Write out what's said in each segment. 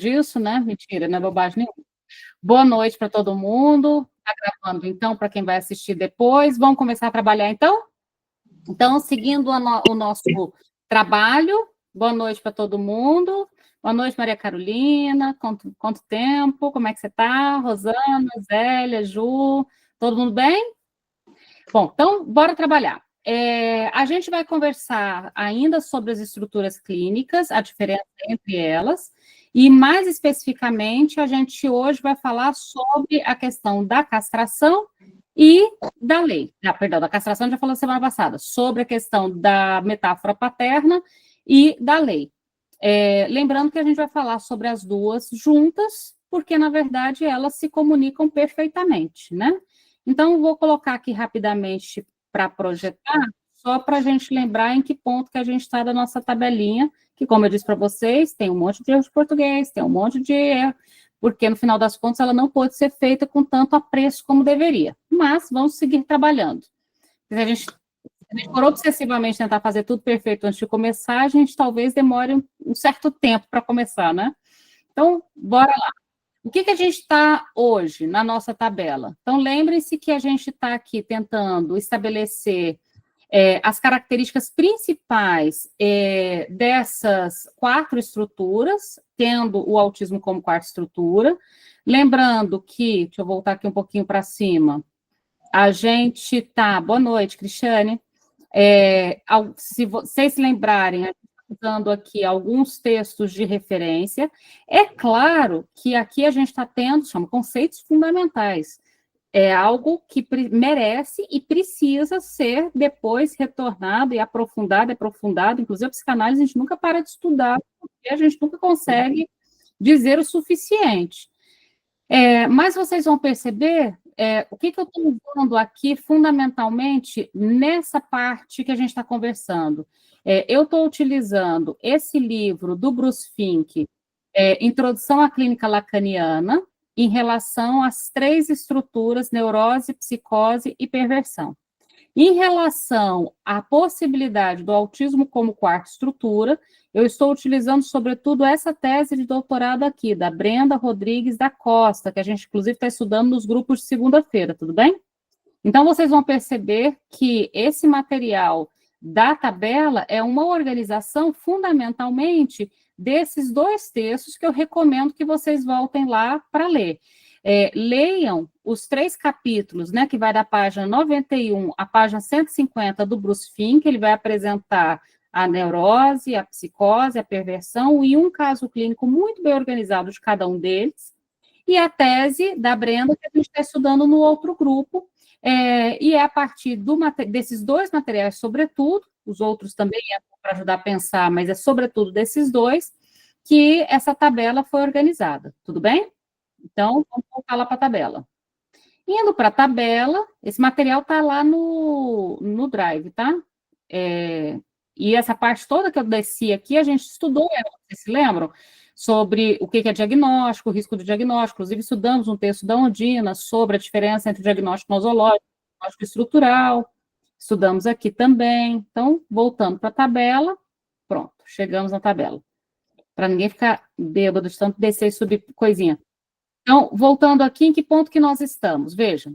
disso, né? Mentira, não é bobagem nenhuma. Boa noite para todo mundo. Está gravando, então, para quem vai assistir depois. Vamos começar a trabalhar, então? Então, seguindo o nosso trabalho, boa noite para todo mundo. Boa noite, Maria Carolina. Quanto tempo? Como é que você está? Rosana, Zélia, Ju, todo mundo bem? Bom, então, bora trabalhar. A gente vai conversar ainda sobre as estruturas clínicas, a diferença entre elas, e mais especificamente, a gente hoje vai falar sobre a questão da castração e da lei. Perdão, da castração já falou semana passada, sobre a questão da metáfora paterna e da lei. Lembrando que a gente vai falar sobre as duas juntas, porque, na verdade, elas se comunicam perfeitamente, né? Então, vou colocar aqui rapidamente para projetar, só para a gente lembrar em que ponto que a gente está da nossa tabelinha, que, como eu disse para vocês, tem um monte de erro de português, tem um monte de erro, porque, no final das contas, ela não pode ser feita com tanto apreço como deveria. Mas vamos seguir trabalhando. Se a gente for obsessivamente tentar fazer tudo perfeito antes de começar, a gente talvez demore um certo tempo para começar, né? Então, bora lá. O que a gente está hoje na nossa tabela? Então, lembrem-se que a gente está aqui tentando estabelecer as características principais dessas 4 estruturas, tendo o autismo como quarta estrutura. Lembrando que, deixa eu voltar aqui um pouquinho para cima, a gente está... Boa noite, Cristiane. Se vocês se lembrarem, a gente está usando aqui alguns textos de referência. É claro que aqui a gente está tendo, chama conceitos fundamentais. É algo que merece e precisa ser depois retornado e aprofundado. Inclusive, a psicanálise a gente nunca para de estudar, porque a gente nunca consegue dizer o suficiente. Mas vocês vão perceber o que eu estou usando aqui, fundamentalmente, nessa parte que a gente está conversando. Eu estou utilizando esse livro do Bruce Fink, Introdução à Clínica Lacaniana, em relação às 3 estruturas, neurose, psicose e perversão. Em relação à possibilidade do autismo como quarta estrutura, eu estou utilizando, sobretudo, essa tese de doutorado aqui, da Brenda Rodrigues da Costa, que a gente, inclusive, está estudando nos grupos de segunda-feira, tudo bem? Então, vocês vão perceber que esse material da tabela é uma organização, fundamentalmente, desses 2 textos que eu recomendo que vocês voltem lá para ler. Leiam os 3 capítulos, né, que vai da página 91 à página 150 do Bruce Fink, ele vai apresentar a neurose, a psicose, a perversão e um caso clínico muito bem organizado de cada um deles, e a tese da Brenda, que a gente está estudando no outro grupo, e é a partir desses 2 materiais, sobretudo, os outros também para ajudar a pensar, mas é sobretudo desses 2, que essa tabela foi organizada, tudo bem? Então, vamos voltar lá para a tabela. Indo para a tabela, esse material está lá no Drive, tá? E essa parte toda que eu desci aqui, a gente estudou ela, vocês se lembram? Sobre o que é diagnóstico, o risco do diagnóstico, inclusive estudamos um texto da Ondina sobre a diferença entre o diagnóstico nosológico e o diagnóstico estrutural, estudamos aqui também. Então, voltando para a tabela, pronto, chegamos na tabela. Para ninguém ficar bêbado de tanto descer e subir coisinha. Então, voltando aqui, em que ponto que nós estamos? Vejam,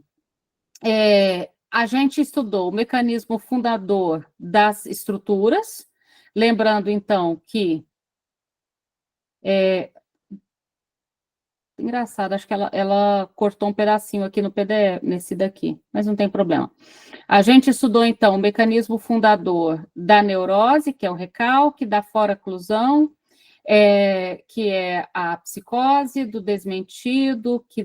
a gente estudou o mecanismo fundador das estruturas, lembrando, então, que... engraçado, acho que ela cortou um pedacinho aqui no PDF, nesse daqui, mas não tem problema. A gente estudou, então, o mecanismo fundador da neurose, que é o recalque, da fora-oclusão, que é a psicose do desmentido, que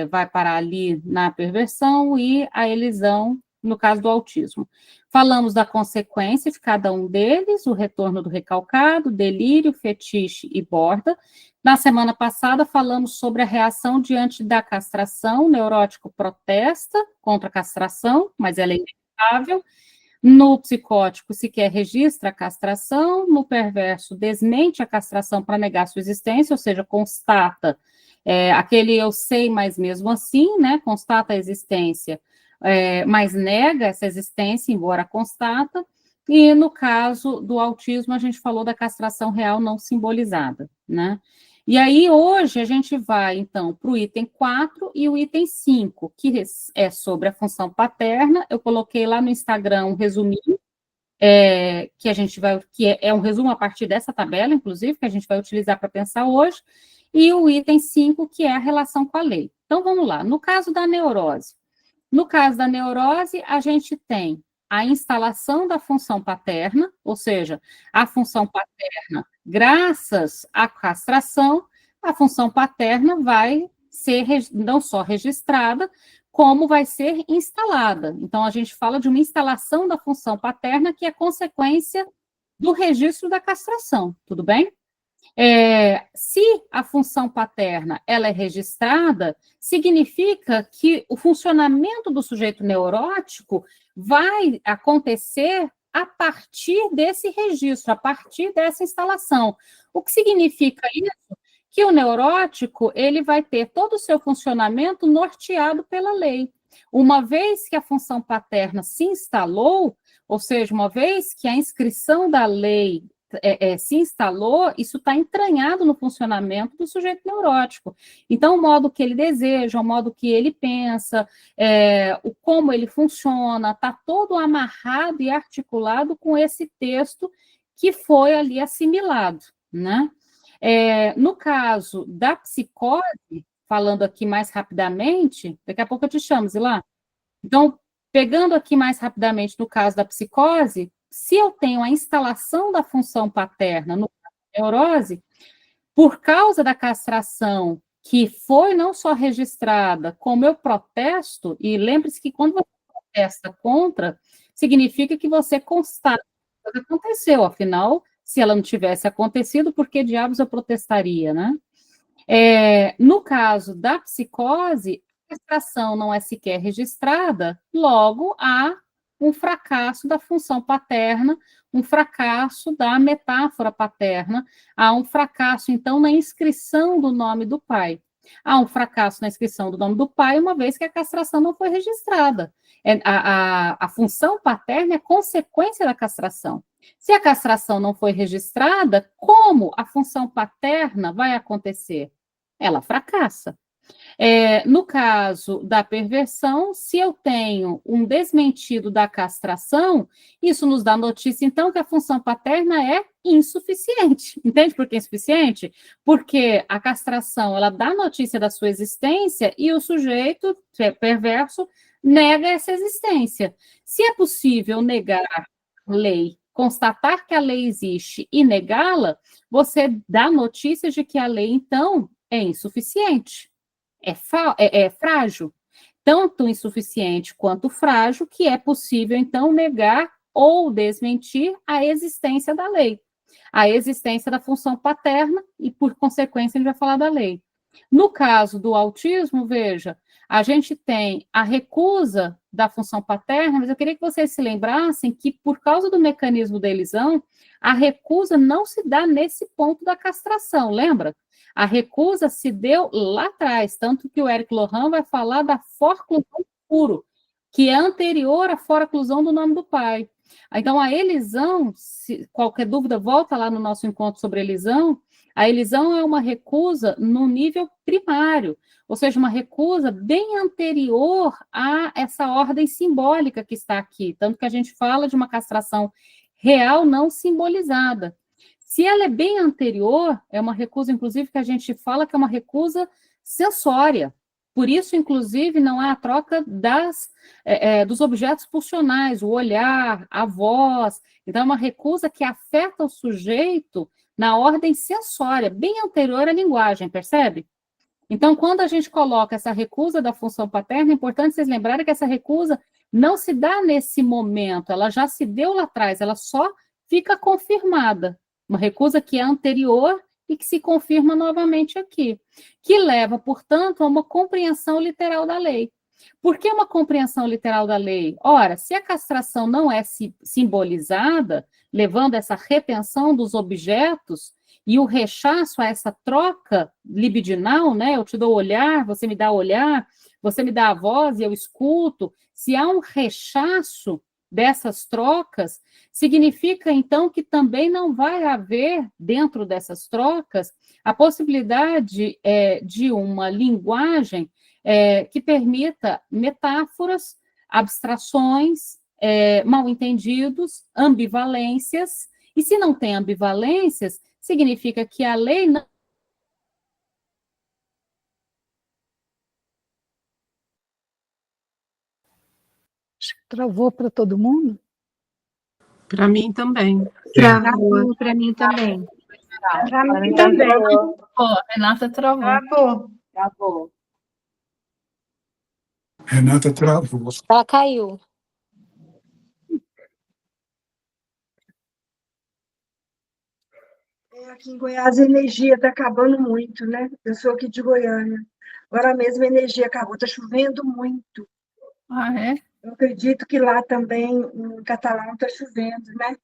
vai parar ali na perversão, e a elisão, no caso do autismo. Falamos da consequência de cada um deles, o retorno do recalcado, delírio, fetiche e borda. Na semana passada, falamos sobre a reação diante da castração. O neurótico protesta contra a castração, mas ela é inevitável. No psicótico, sequer registra a castração. No perverso, desmente a castração para negar sua existência, ou seja, constata aquele eu sei, mas mesmo assim, né? Constata a existência, mas nega essa existência, embora constata. E no caso do autismo, a gente falou da castração real não simbolizada, né? E aí, hoje, a gente vai, então, para o item 4 e o item 5, que é sobre a função paterna. Eu coloquei lá no Instagram um resuminho, que a gente vai, que é um resumo a partir dessa tabela, inclusive, que a gente vai utilizar para pensar hoje, e o item 5, que é a relação com a lei. Então, vamos lá. No caso da neurose, a gente tem a instalação da função paterna, ou seja, a função paterna, graças à castração, a função paterna vai ser não só registrada, como vai ser instalada. Então, a gente fala de uma instalação da função paterna que é consequência do registro da castração, tudo bem? Se a função paterna ela é registrada, significa que o funcionamento do sujeito neurótico vai acontecer a partir desse registro, a partir dessa instalação. O que significa isso? Que o neurótico ele vai ter todo o seu funcionamento norteado pela lei. Uma vez que a função paterna se instalou, ou seja, uma vez que a inscrição da lei se instalou, isso está entranhado no funcionamento do sujeito neurótico. Então, o modo que ele deseja, o modo que ele pensa, o como ele funciona, está todo amarrado e articulado com esse texto que foi ali assimilado, né? No caso da psicose, falando aqui mais rapidamente, daqui a pouco eu te chamo, Zilá. Então, pegando aqui mais rapidamente no caso da psicose, se eu tenho a instalação da função paterna no neurose, por causa da castração que foi não só registrada, como eu protesto, e lembre-se que quando você protesta contra, significa que você constata que coisa aconteceu, afinal, se ela não tivesse acontecido, por que diabos eu protestaria, né? No caso da psicose, a castração não é sequer registrada, logo há um fracasso da função paterna, um fracasso da metáfora paterna, há um fracasso, então, na inscrição do nome do pai. Há um fracasso na inscrição do nome do pai, uma vez que a castração não foi registrada. A função paterna é consequência da castração. Se a castração não foi registrada, como a função paterna vai acontecer? Ela fracassa. No caso da perversão, se eu tenho um desmentido da castração, isso nos dá notícia, então, que a função paterna é insuficiente. Entende por que é insuficiente? Porque a castração, ela dá notícia da sua existência e o sujeito perverso nega essa existência. Se é possível negar a lei, constatar que a lei existe e negá-la, você dá notícias de que a lei, então, é insuficiente. É frágil, tanto insuficiente quanto frágil, que é possível, então, negar ou desmentir a existência da lei, a existência da função paterna, e, por consequência, a gente vai falar da lei. No caso do autismo, veja, a gente tem a recusa da função paterna, mas eu queria que vocês se lembrassem que, por causa do mecanismo da elisão, a recusa não se dá nesse ponto da castração, lembra? A recusa se deu lá atrás, tanto que o Eric Lohan vai falar da forclusão puro, que é anterior à forclusão do nome do pai. Então, a elisão, se qualquer dúvida, volta lá no nosso encontro sobre elisão. A elisão é uma recusa no nível primário, ou seja, uma recusa bem anterior a essa ordem simbólica que está aqui, tanto que a gente fala de uma castração real não simbolizada. Se ela é bem anterior, é uma recusa, inclusive, que a gente fala que é uma recusa sensória. Por isso, inclusive, não há a troca dos objetos pulsionais, o olhar, a voz. Então, é uma recusa que afeta o sujeito na ordem sensória, bem anterior à linguagem, percebe? Então, quando a gente coloca essa recusa da função paterna, é importante vocês lembrarem que essa recusa não se dá nesse momento, ela já se deu lá atrás, ela só fica confirmada. Uma recusa que é anterior e que se confirma novamente aqui, que leva, portanto, a uma compreensão literal da lei. Por que uma compreensão literal da lei? Ora, se a castração não é simbolizada, levando essa retenção dos objetos e o rechaço a essa troca libidinal, né? Eu te dou o olhar, você me dá o olhar, você me dá a voz e eu escuto. Se há um rechaço dessas trocas, significa, então, que também não vai haver, dentro dessas trocas, a possibilidade de uma linguagem que permita metáforas, abstrações, mal-entendidos, ambivalências, e se não tem ambivalências, significa que a lei não... Travou para todo mundo? Para mim também. Travou para mim também. Para mim também. Renata travou. Travou. Renata travou. Ela caiu. Aqui em Goiás a energia está acabando muito, né? Eu sou aqui de Goiânia. Agora mesmo a energia acabou, está chovendo muito. Ah, é? Eu acredito que lá também, em Catalão, está chovendo, né?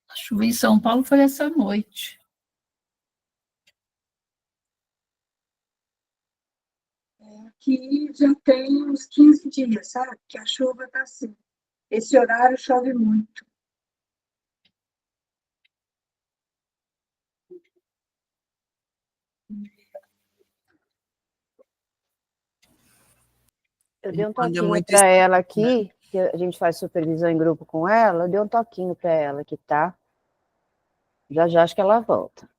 A chuva em São Paulo foi essa noite. Aqui já tem uns 15 dias, sabe? Que a chuva está assim. Esse horário chove muito. Eu dei um toquinho para ela aqui, que a gente faz supervisão em grupo com ela, eu dei um toquinho para ela aqui, tá? Já já acho que ela volta.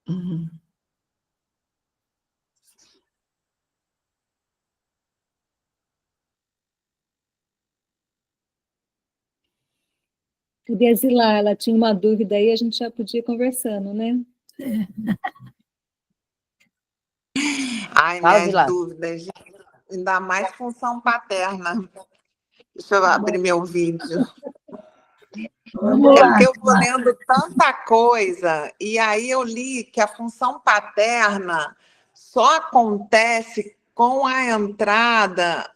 Uhum. Podia exilar, ela tinha uma dúvida aí, a gente já podia ir conversando, né? Ai, Fala, minhas Zilá. dúvidas, ainda mais função paterna. Deixa eu abrir meu vídeo. Vamos É lá. porque eu vou lendo tanta coisa, e aí eu li que a função paterna só acontece com a entrada,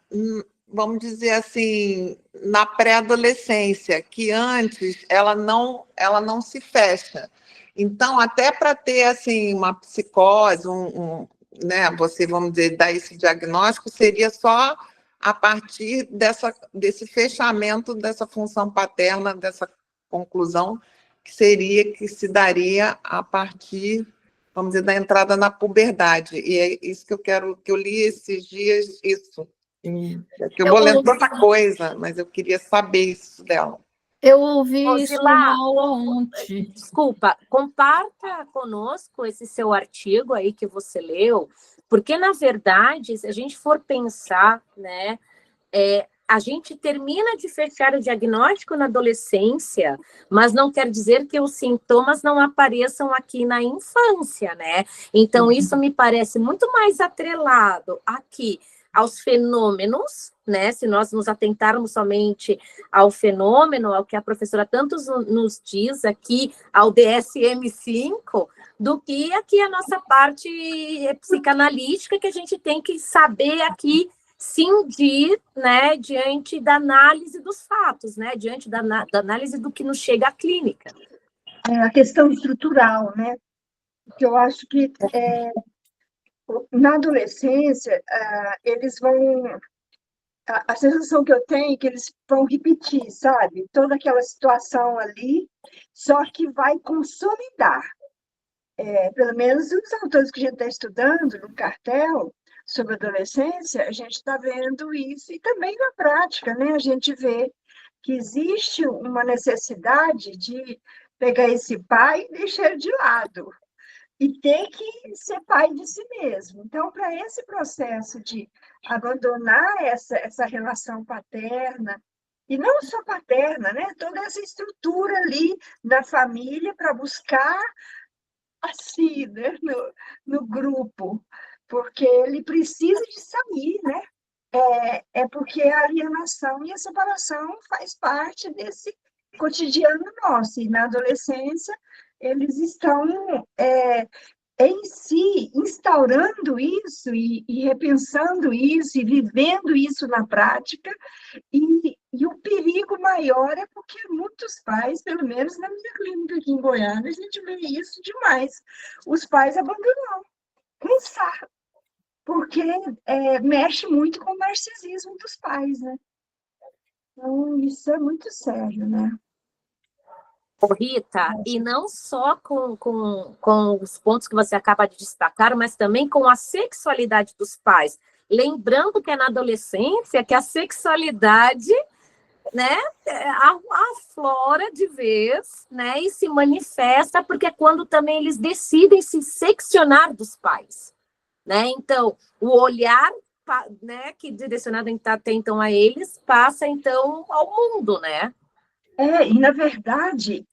vamos dizer assim, na pré-adolescência, que antes ela não se fecha. Então, até para ter assim, uma psicose, né, você, vamos dizer, dar esse diagnóstico, seria só a partir desse fechamento dessa função paterna, dessa conclusão que se daria a partir, vamos dizer, da entrada na puberdade. E é isso que eu li esses dias, isso. Eu vou lendo tanta coisa, mas eu queria saber isso dela. Eu ouvi isso Zilá, numa aula ontem. Desculpa, comparta conosco esse seu artigo aí que você leu, porque, na verdade, se a gente for pensar, né, a gente termina de fechar o diagnóstico na adolescência, mas não quer dizer que os sintomas não apareçam aqui na infância, né? Então, isso me parece muito mais atrelado aqui aos fenômenos, né? Se nós nos atentarmos somente ao fenômeno, ao que a professora tanto nos diz aqui, ao DSM-5, do que aqui a nossa parte psicanalítica, que a gente tem que saber aqui cindir, né, diante da análise dos fatos, né, diante da análise do que nos chega à clínica. A questão estrutural, né? Que eu acho que na adolescência eles vão... A sensação que eu tenho é que eles vão repetir, sabe? Toda aquela situação ali, só que vai consolidar. Pelo menos os autores que a gente está estudando no cartel sobre adolescência, a gente está vendo isso, e também na prática, né? A gente vê que existe uma necessidade de pegar esse pai e deixar ele de lado, e ter que ser pai de si mesmo. Então, para esse processo de abandonar essa relação paterna, e não só paterna, né? Toda essa estrutura ali da família para buscar assim, né? no grupo, porque ele precisa de sair, né? É porque a alienação e a separação faz parte desse cotidiano nosso, e na adolescência eles estão em si instaurando isso e repensando isso e vivendo isso na prática, e o perigo maior é porque muitos pais, pelo menos na minha clínica aqui em Goiânia, a gente vê isso demais, os pais abandonam pensar, porque mexe muito com o narcisismo dos pais, né? Então, isso é muito sério, né? Ô, Rita, e não só com os pontos que você acaba de destacar, mas também com a sexualidade dos pais. Lembrando que é na adolescência que a sexualidade, né, aflora de vez, né, e se manifesta, porque é quando também eles decidem se seccionar dos pais, né? Então, o olhar, né, que direcionado até então a eles, passa então ao mundo, né? E na verdade,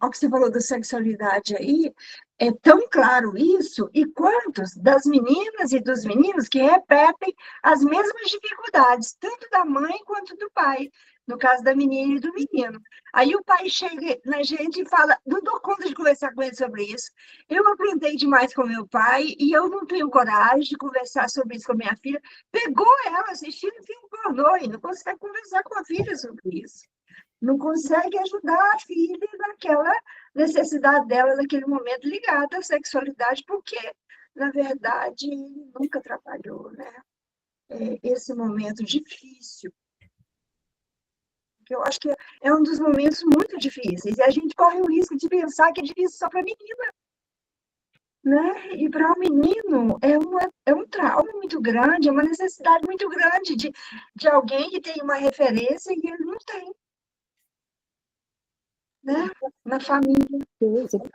ao que você falou da sexualidade aí, é tão claro isso, e quantos das meninas e dos meninos que repetem as mesmas dificuldades, tanto da mãe quanto do pai, no caso da menina e do menino. Aí o pai chega na gente e fala, não dou conta de conversar com ele sobre isso, eu aprontei demais com meu pai e eu não tenho coragem de conversar sobre isso com a minha filha. Pegou ela assistindo filme pornô e não consegue conversar com a filha sobre isso. Não consegue ajudar a filha naquela necessidade dela, naquele momento, ligada à sexualidade, porque, na verdade, nunca trabalhou, né? Esse momento difícil. Que eu acho que é um dos momentos muito difíceis, e a gente corre o risco de pensar que é difícil só para a menina, né? E para o menino é um trauma muito grande, é uma necessidade muito grande de alguém que tem uma referência e ele não tem. Né? Na família,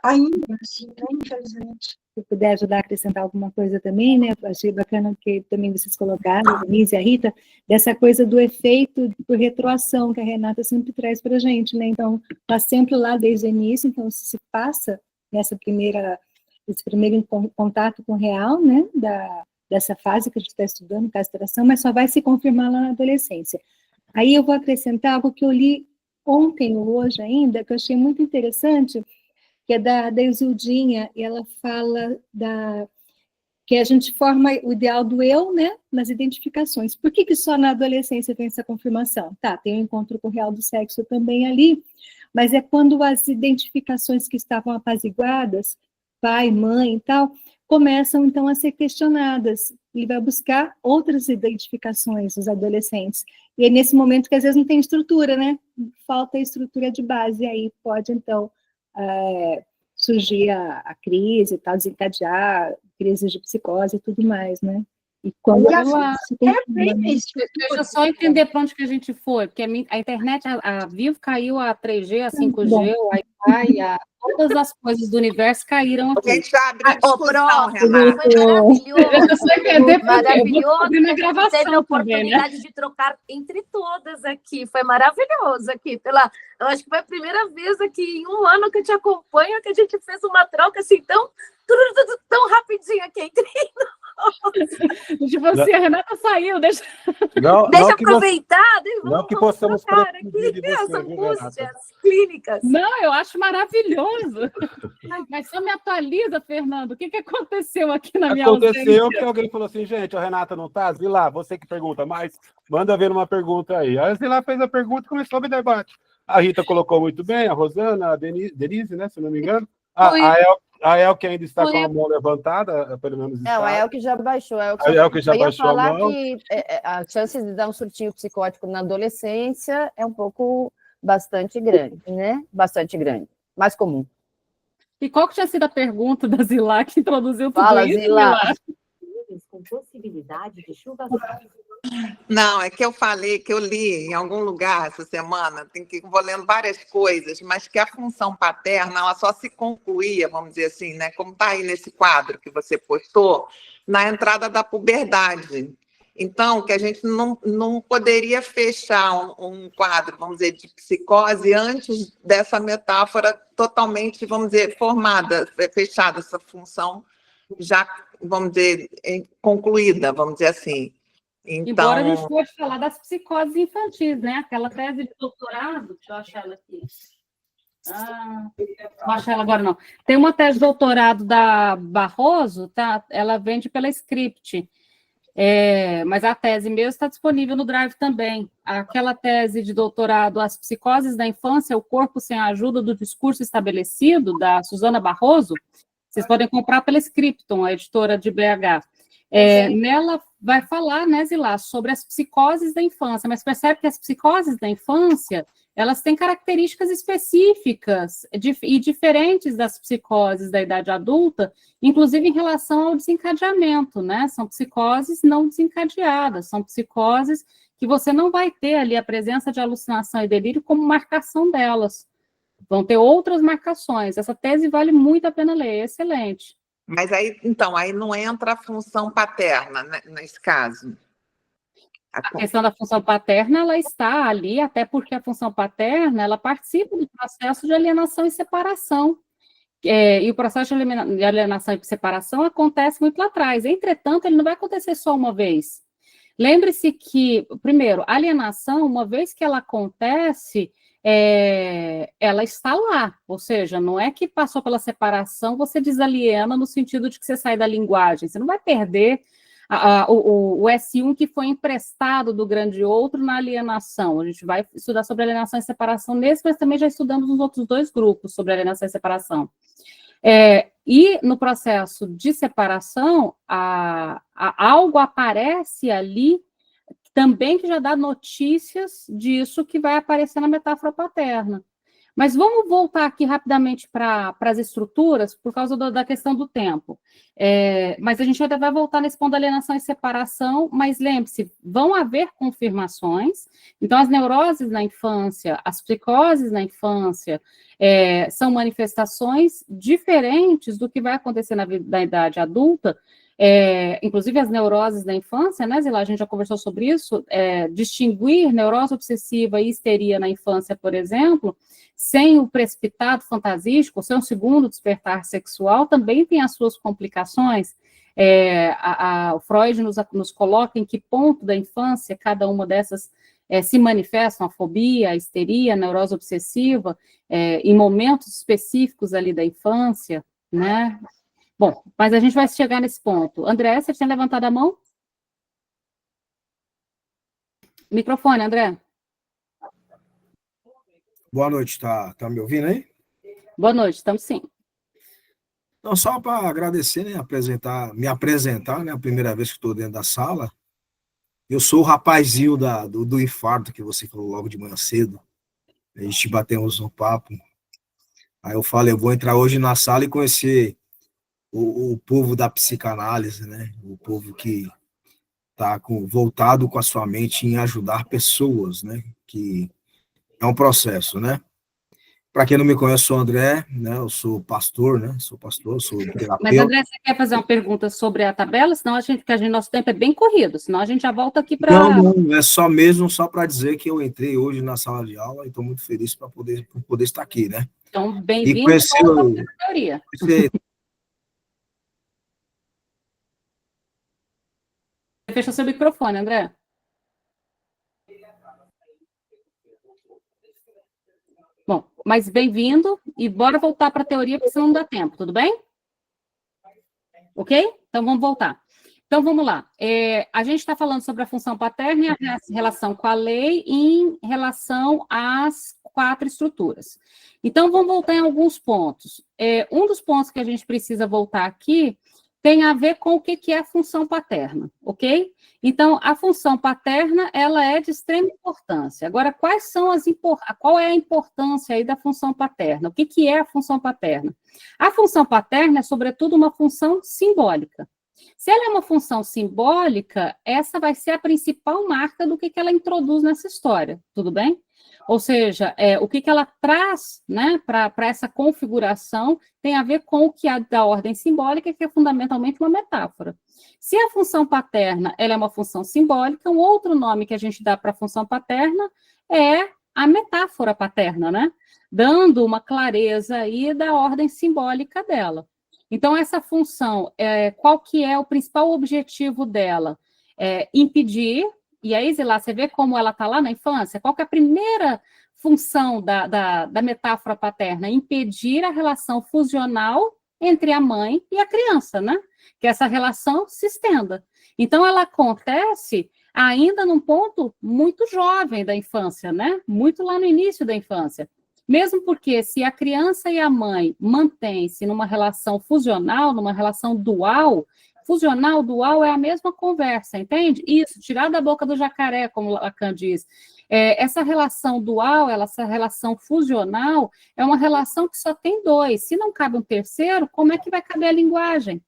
ainda assim, né? Infelizmente. Se puder ajudar a acrescentar alguma coisa também, né? Eu achei bacana que também vocês colocaram, a Denise e a Rita, dessa coisa do efeito por retroação que a Renata sempre traz para a gente, né? Então, está sempre lá desde o início, então se passa esse primeiro contato com o real, né? Dessa fase que a gente está estudando, castração, mas só vai se confirmar lá na adolescência. Aí eu vou acrescentar algo que eu li ontem ou hoje ainda, que eu achei muito interessante, que é da Isildinha, e ela fala que a gente forma o ideal do eu, né, nas identificações. Por que só na adolescência tem essa confirmação? Tá, tem o encontro com o real do sexo também ali, mas é quando as identificações que estavam apaziguadas, pai, mãe e tal, começam, então, a ser questionadas. Ele vai buscar outras identificações, os adolescentes. E é nesse momento que, às vezes, não tem estrutura, né? Falta a estrutura de base, e aí pode, então, surgir a crise, tal, desencadear crises de psicose e tudo mais, né? E quando deixa eu só entender para onde que a gente foi, porque a internet, a Vivo caiu, a 3G, a 5G, o Wi-Fi, todas as coisas do universo caíram aqui. A gente já abriu discussão, Renata. Foi maravilhoso. Na gravação teve a oportunidade de trocar entre todas aqui. Foi maravilhoso aqui. Eu acho que foi a primeira vez aqui em um ano que eu te acompanho que a gente fez uma troca assim tão rapidinho aqui entre Tipo assim, a Renata saiu, deixa aproveitar. Não que possamos aqui as angústias clínicas. Não, eu acho maravilhoso. Mas só me atualiza, Fernando. O que aconteceu aqui na minha ausência? Aconteceu que alguém falou assim, gente, a Renata não tá? Zilá, você que pergunta mais, manda ver uma pergunta aí. Aí a Zilá fez a pergunta e começou o debate. A Rita colocou muito bem, a Rosana, a Denise, né, se não me engano. A El que ainda está com a mão levantada, pelo menos está. Não, a El que já baixou. A El que já baixou a mão. Que a chance de dar um surtinho psicótico na adolescência é bastante grande, né? Bastante grande. Mais comum. E qual que tinha sido a pergunta da Zilá que introduziu tudo Fala, isso? Zilá. Com possibilidade de chuva. Não, é que eu falei que eu li em algum lugar essa semana, vou lendo várias coisas, mas que a função paterna ela só se concluía, vamos dizer assim, né? Como está aí nesse quadro que você postou, na entrada da puberdade. Então, que a gente não poderia fechar um quadro, vamos dizer, de psicose antes dessa metáfora totalmente, vamos dizer, formada, fechada, essa função já, vamos dizer, concluída, vamos dizer assim. Então... Embora a gente pode falar das psicoses infantis, né? Aquela tese de doutorado, deixa eu achar ela aqui. Não acho ela agora, não. Tem uma tese de doutorado da Barroso, tá? Ela vende pela Script. Mas a tese mesmo está disponível no Drive também. Aquela tese de doutorado, As Psicoses da Infância, o Corpo sem a Ajuda do Discurso Estabelecido, da Suzana Barroso, Vocês podem comprar pela Scripton, a editora de BH. Nela vai falar, né, Zilá, sobre as psicoses da infância, mas percebe que as psicoses da infância, elas têm características específicas e diferentes das psicoses da idade adulta, inclusive em relação ao desencadeamento, né? São psicoses não desencadeadas, são psicoses que você não vai ter ali a presença de alucinação e delírio como marcação delas. Vão ter outras marcações. Essa tese vale muito a pena ler, é excelente. Mas aí, então, aí não entra a função paterna, né, nesse caso. A questão da função paterna, ela está ali, até porque a função paterna, ela participa do processo de alienação e separação. E o processo de alienação e separação acontece muito lá atrás. Entretanto, ele não vai acontecer só uma vez. Lembre-se que, primeiro, a alienação, uma vez que ela acontece, ela está lá, ou seja, não é que passou pela separação, você desaliena no sentido de que você sai da linguagem, você não vai perder o S1 que foi emprestado do grande outro na alienação. A gente vai estudar sobre alienação e separação nesse, mas também já estudamos nos outros dois grupos sobre alienação e separação. E no processo de separação, algo aparece ali também que já dá notícias disso que vai aparecer na metáfora paterna. Mas vamos voltar aqui rapidamente para as estruturas, por causa da questão do tempo. Mas a gente ainda vai voltar nesse ponto da alienação e separação, mas lembre-se, vão haver confirmações. Então, as neuroses na infância, as psicoses na infância, são manifestações diferentes do que vai acontecer na idade adulta. Inclusive as neuroses da infância, né, Zilá, a gente já conversou sobre isso, distinguir neurose obsessiva e histeria na infância, por exemplo, sem o precipitado fantasístico, sem o segundo despertar sexual, também tem as suas complicações. O Freud nos coloca em que ponto da infância cada uma dessas se manifestam, a fobia, a histeria, a neurose obsessiva, em momentos específicos ali da infância, né? Bom, mas a gente vai chegar nesse ponto. André, você tinha levantado a mão? Microfone, André. Boa noite, tá me ouvindo aí? Boa noite, estamos sim. Não, só para agradecer, né, me apresentar, né, a primeira vez que estou dentro da sala. Eu sou o rapazinho do infarto que você falou logo de manhã cedo. A gente batemos um papo. Aí eu falei, eu vou entrar hoje na sala e conhecer o povo da psicanálise, né? O povo que está voltado com a sua mente em ajudar pessoas, né? Que é um processo, né? Para quem não me conhece, eu sou o André, né? Eu sou pastor, né? Sou terapeuta. Mas, André, você quer fazer uma pergunta sobre a tabela? Senão nosso tempo é bem corrido, senão a gente já volta aqui para... Não, é só para dizer que eu entrei hoje na sala de aula e estou muito feliz por poder estar aqui, né? Então, bem-vindo à teoria. Fecha seu microfone, André. Bom, mas bem-vindo e bora voltar para a teoria, porque senão não dá tempo, tudo bem? Ok? Então, vamos voltar. Então, vamos lá. A gente está falando sobre a função paterna e a relação com a lei em relação às 4 estruturas. Então, vamos voltar em alguns pontos. Um dos pontos que a gente precisa voltar aqui tem a ver com o que é a função paterna, ok? Então, a função paterna, ela é de extrema importância. Agora, qual é a importância aí da função paterna? O que é a função paterna? A função paterna é, sobretudo, uma função simbólica. Se ela é uma função simbólica, essa vai ser a principal marca do que ela introduz nessa história, tudo bem? Ou seja, o que ela traz, né, para essa configuração tem a ver com o que é da ordem simbólica, que é fundamentalmente uma metáfora. Se a função paterna ela é uma função simbólica, um outro nome que a gente dá para a função paterna é a metáfora paterna, né? Dando uma clareza aí da ordem simbólica dela. Então, essa função, qual que é o principal objetivo dela? Impedir. E aí, Zilá, você vê como ela está lá na infância? Qual que é a primeira função da metáfora paterna? Impedir a relação fusional entre a mãe e a criança, né? Que essa relação se estenda. Então, ela acontece ainda num ponto muito jovem da infância, né? Muito lá no início da infância. Mesmo porque se a criança e a mãe mantêm-se numa relação fusional, numa relação dual, fusional, dual é a mesma conversa, entende? Isso, tirar da boca do jacaré, como Lacan diz. Essa relação dual, essa relação fusional, é uma relação que só tem dois. Se não cabe um terceiro, como é que vai caber a linguagem?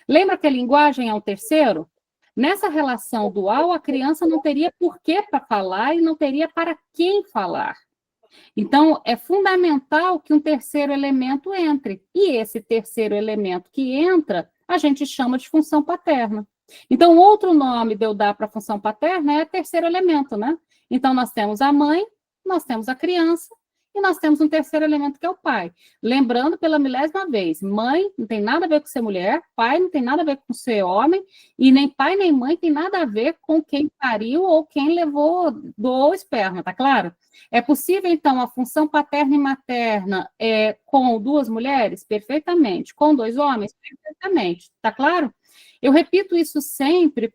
Lembra que a linguagem é um terceiro? Nessa relação dual, a criança não teria porquê para falar e não teria para quem falar. Então, é fundamental que um terceiro elemento entre. E esse terceiro elemento que entra, a gente chama de função paterna. Então, outro nome de eu dar para a função paterna é terceiro elemento, né? Então, nós temos a mãe, nós temos a criança, e nós temos um terceiro elemento que é o pai. Lembrando pela milésima vez, mãe não tem nada a ver com ser mulher, pai não tem nada a ver com ser homem, e nem pai nem mãe tem nada a ver com quem pariu ou quem doou esperma, tá claro? É possível, então, a função paterna e materna com duas mulheres? Perfeitamente. Com dois homens? Perfeitamente. Tá claro? Eu repito isso sempre,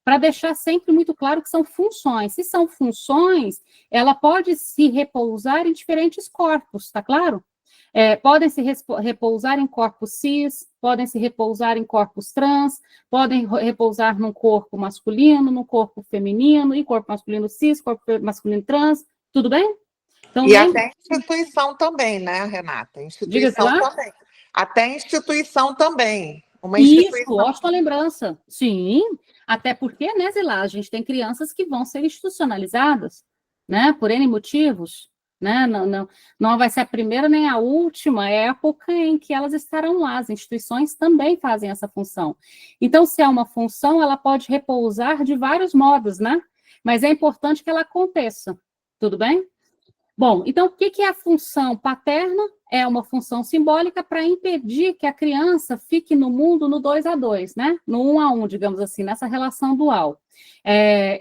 para deixar sempre muito claro que são funções. Se são funções, ela pode se repousar em diferentes corpos, tá claro? Podem se repousar em corpos cis, podem se repousar em corpos trans, podem repousar num corpo masculino, num corpo feminino, e corpo masculino cis, corpo masculino trans, tudo bem? Então, e até instituição também, né, Renata? Instituição também. Até instituição também. Uma instituição. Isso, ótima lembrança. Sim, até porque, né, Zilá, a gente tem crianças que vão ser institucionalizadas, né, por N motivos, né, não vai ser a primeira nem a última época em que elas estarão lá, as instituições também fazem essa função. Então, se é uma função, ela pode repousar de vários modos, né, mas é importante que ela aconteça, tudo bem? Bom, então, o que é a função paterna? É uma função simbólica para impedir que a criança fique no mundo no 2 a 2, né? No 1 a 1, digamos assim, nessa relação dual.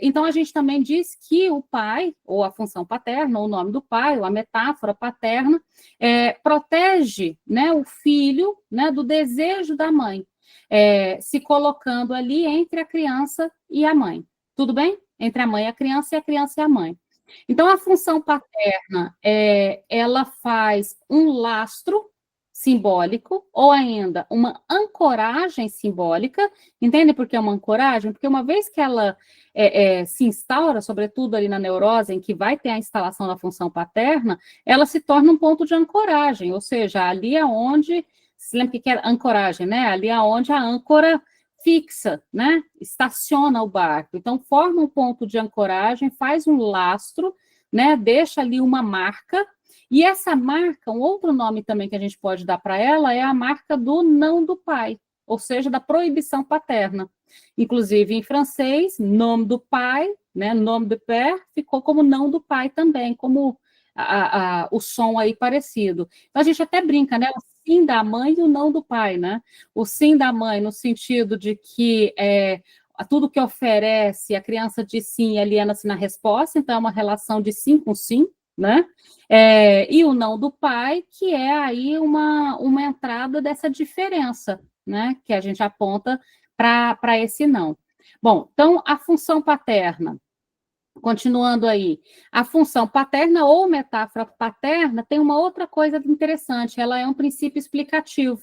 Então, a gente também diz que o pai, ou a função paterna, ou o nome do pai, ou a metáfora paterna, protege, né, o filho, né, do desejo da mãe, se colocando ali entre a criança e a mãe. Tudo bem? Entre a mãe e a criança e a mãe. Então, a função paterna, ela faz um lastro simbólico, ou ainda uma ancoragem simbólica. Entende por que é uma ancoragem? Porque uma vez que ela se instaura, sobretudo ali na neurose, em que vai ter a instalação da função paterna, ela se torna um ponto de ancoragem, ou seja, ali é onde, se lembra o que é ancoragem, né? Ali é onde a âncora fixa, né? Estaciona o barco. Então, forma um ponto de ancoragem, faz um lastro, né? Deixa ali uma marca, e essa marca, um outro nome também que a gente pode dar para ela é a marca do não do pai, ou seja, da proibição paterna. Inclusive, em francês, nome do pai, né? Nome de père, ficou como não do pai também, como o som aí parecido. Então, a gente até brinca, né? O sim da mãe e o não do pai, né? O sim da mãe no sentido de que tudo que oferece, a criança diz sim, aliena-se na resposta, então é uma relação de sim com sim, né? E o não do pai, que é aí uma entrada dessa diferença, né? Que a gente aponta para esse não. Bom, então, a função paterna, continuando aí, a função paterna ou metáfora paterna tem uma outra coisa interessante, ela é um princípio explicativo.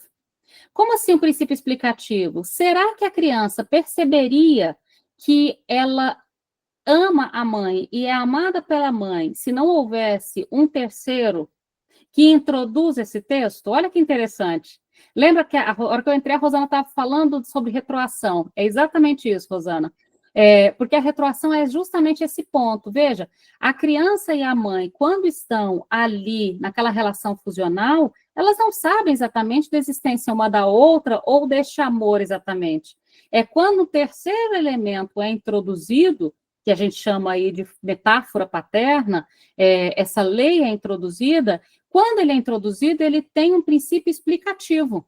Como assim um princípio explicativo? Será que a criança perceberia que ela ama a mãe e é amada pela mãe se não houvesse um terceiro que introduz esse texto? Olha que interessante. Lembra que a hora que eu entrei, a Rosana estava falando sobre retroação. É exatamente isso, Rosana. Porque a retroação é justamente esse ponto. Veja, a criança e a mãe, quando estão ali, naquela relação fusional, elas não sabem exatamente da existência uma da outra ou deste amor exatamente. É quando o terceiro elemento é introduzido, que a gente chama aí de metáfora paterna, essa lei é introduzida, quando ele é introduzido, ele tem um princípio explicativo.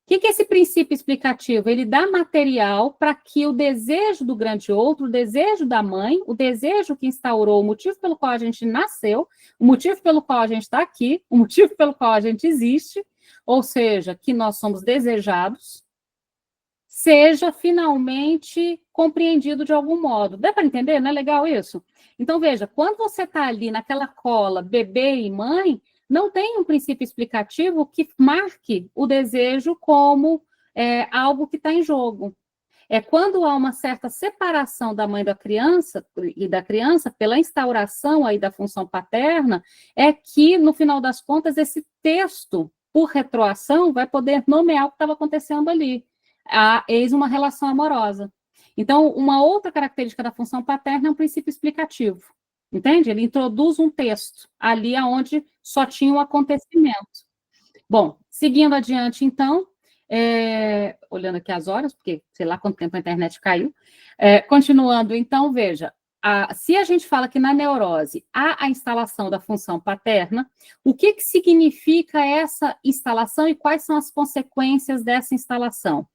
O que é esse princípio explicativo? Ele dá material para que o desejo do grande outro, o desejo da mãe, o desejo que instaurou, o motivo pelo qual a gente nasceu, o motivo pelo qual a gente está aqui, o motivo pelo qual a gente existe, ou seja, que nós somos desejados, seja finalmente compreendido de algum modo. Dá para entender? Não é legal isso? Então, veja, quando você está ali naquela cola bebê e mãe, não tem um princípio explicativo que marque o desejo como algo que está em jogo. É quando há uma certa separação da mãe e da criança pela instauração aí da função paterna, é que, no final das contas, esse texto, por retroação, vai poder nomear o que estava acontecendo ali. Eis uma relação amorosa. Então, uma outra característica da função paterna é um princípio explicativo. Entende? Ele introduz um texto ali onde só tinha um acontecimento. Bom, seguindo adiante, então, olhando aqui as horas, porque sei lá quanto tempo a internet caiu, continuando, então, veja, se a gente fala que na neurose há a instalação da função paterna, o que significa essa instalação e quais são as consequências dessa instalação?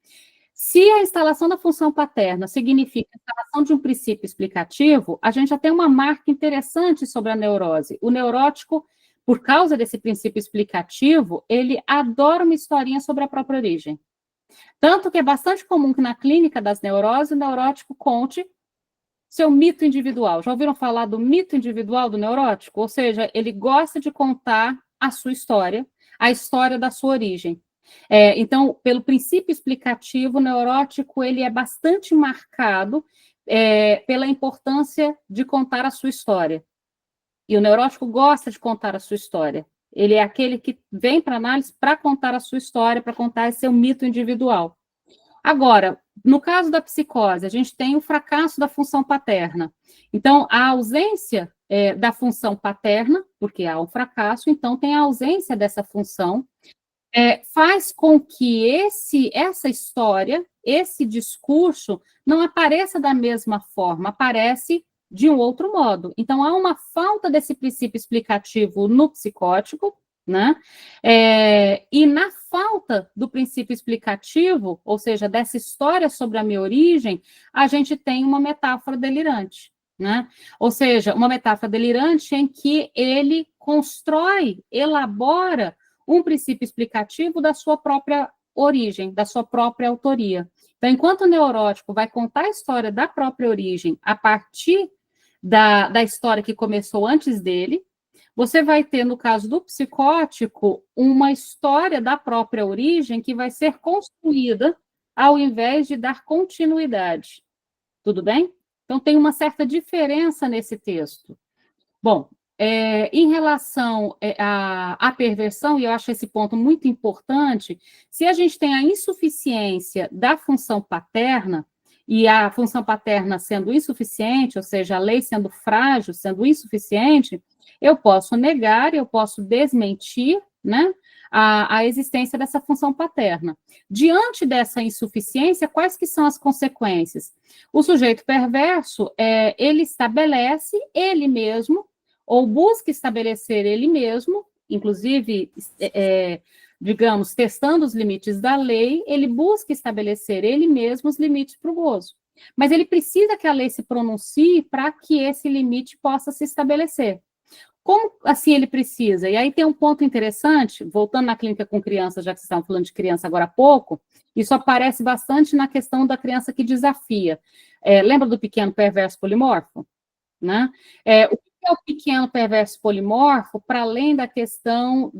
Se a instalação da função paterna significa a instalação de um princípio explicativo, a gente já tem uma marca interessante sobre a neurose. O neurótico, por causa desse princípio explicativo, ele adora uma historinha sobre a própria origem. Tanto que é bastante comum que na clínica das neuroses, o neurótico conte seu mito individual. Já ouviram falar do mito individual do neurótico? Ou seja, ele gosta de contar a sua história, a história da sua origem. Então, pelo princípio explicativo, o neurótico ele é bastante marcado pela importância de contar a sua história. E o neurótico gosta de contar a sua história. Ele é aquele que vem para análise para contar a sua história, para contar esse seu mito individual. Agora, no caso da psicose, a gente tem o fracasso da função paterna. Então, a ausência da função paterna, porque há um fracasso, então tem a ausência dessa função, faz com que essa história, esse discurso, não apareça da mesma forma, aparece de um outro modo. Então, há uma falta desse princípio explicativo no psicótico, né? E na falta do princípio explicativo, ou seja, dessa história sobre a minha origem, a gente tem uma metáfora delirante, né? Ou seja, uma metáfora delirante em que ele constrói, elabora um princípio explicativo da sua própria origem, da sua própria autoria. Então, enquanto o neurótico vai contar a história da própria origem a partir da história que começou antes dele, você vai ter, no caso do psicótico, uma história da própria origem que vai ser construída ao invés de dar continuidade. Tudo bem? Então, tem uma certa diferença nesse texto. Bom, em relação à perversão, e eu acho esse ponto muito importante, se a gente tem a insuficiência da função paterna, e a função paterna sendo insuficiente, ou seja, a lei sendo frágil, sendo insuficiente, eu posso negar, eu posso desmentir, né, a existência dessa função paterna. Diante dessa insuficiência, quais que são as consequências? O sujeito perverso, ele estabelece ele mesmo, ou busca estabelecer ele mesmo, inclusive, digamos, testando os limites da lei, ele busca estabelecer ele mesmo os limites para o gozo. Mas ele precisa que a lei se pronuncie para que esse limite possa se estabelecer. Como assim ele precisa? E aí tem um ponto interessante, voltando na clínica com crianças, já que vocês estavam falando de criança agora há pouco, isso aparece bastante na questão da criança que desafia. Lembra do pequeno perverso polimorfo? Né? O que é o pequeno perverso polimorfo, para além da questão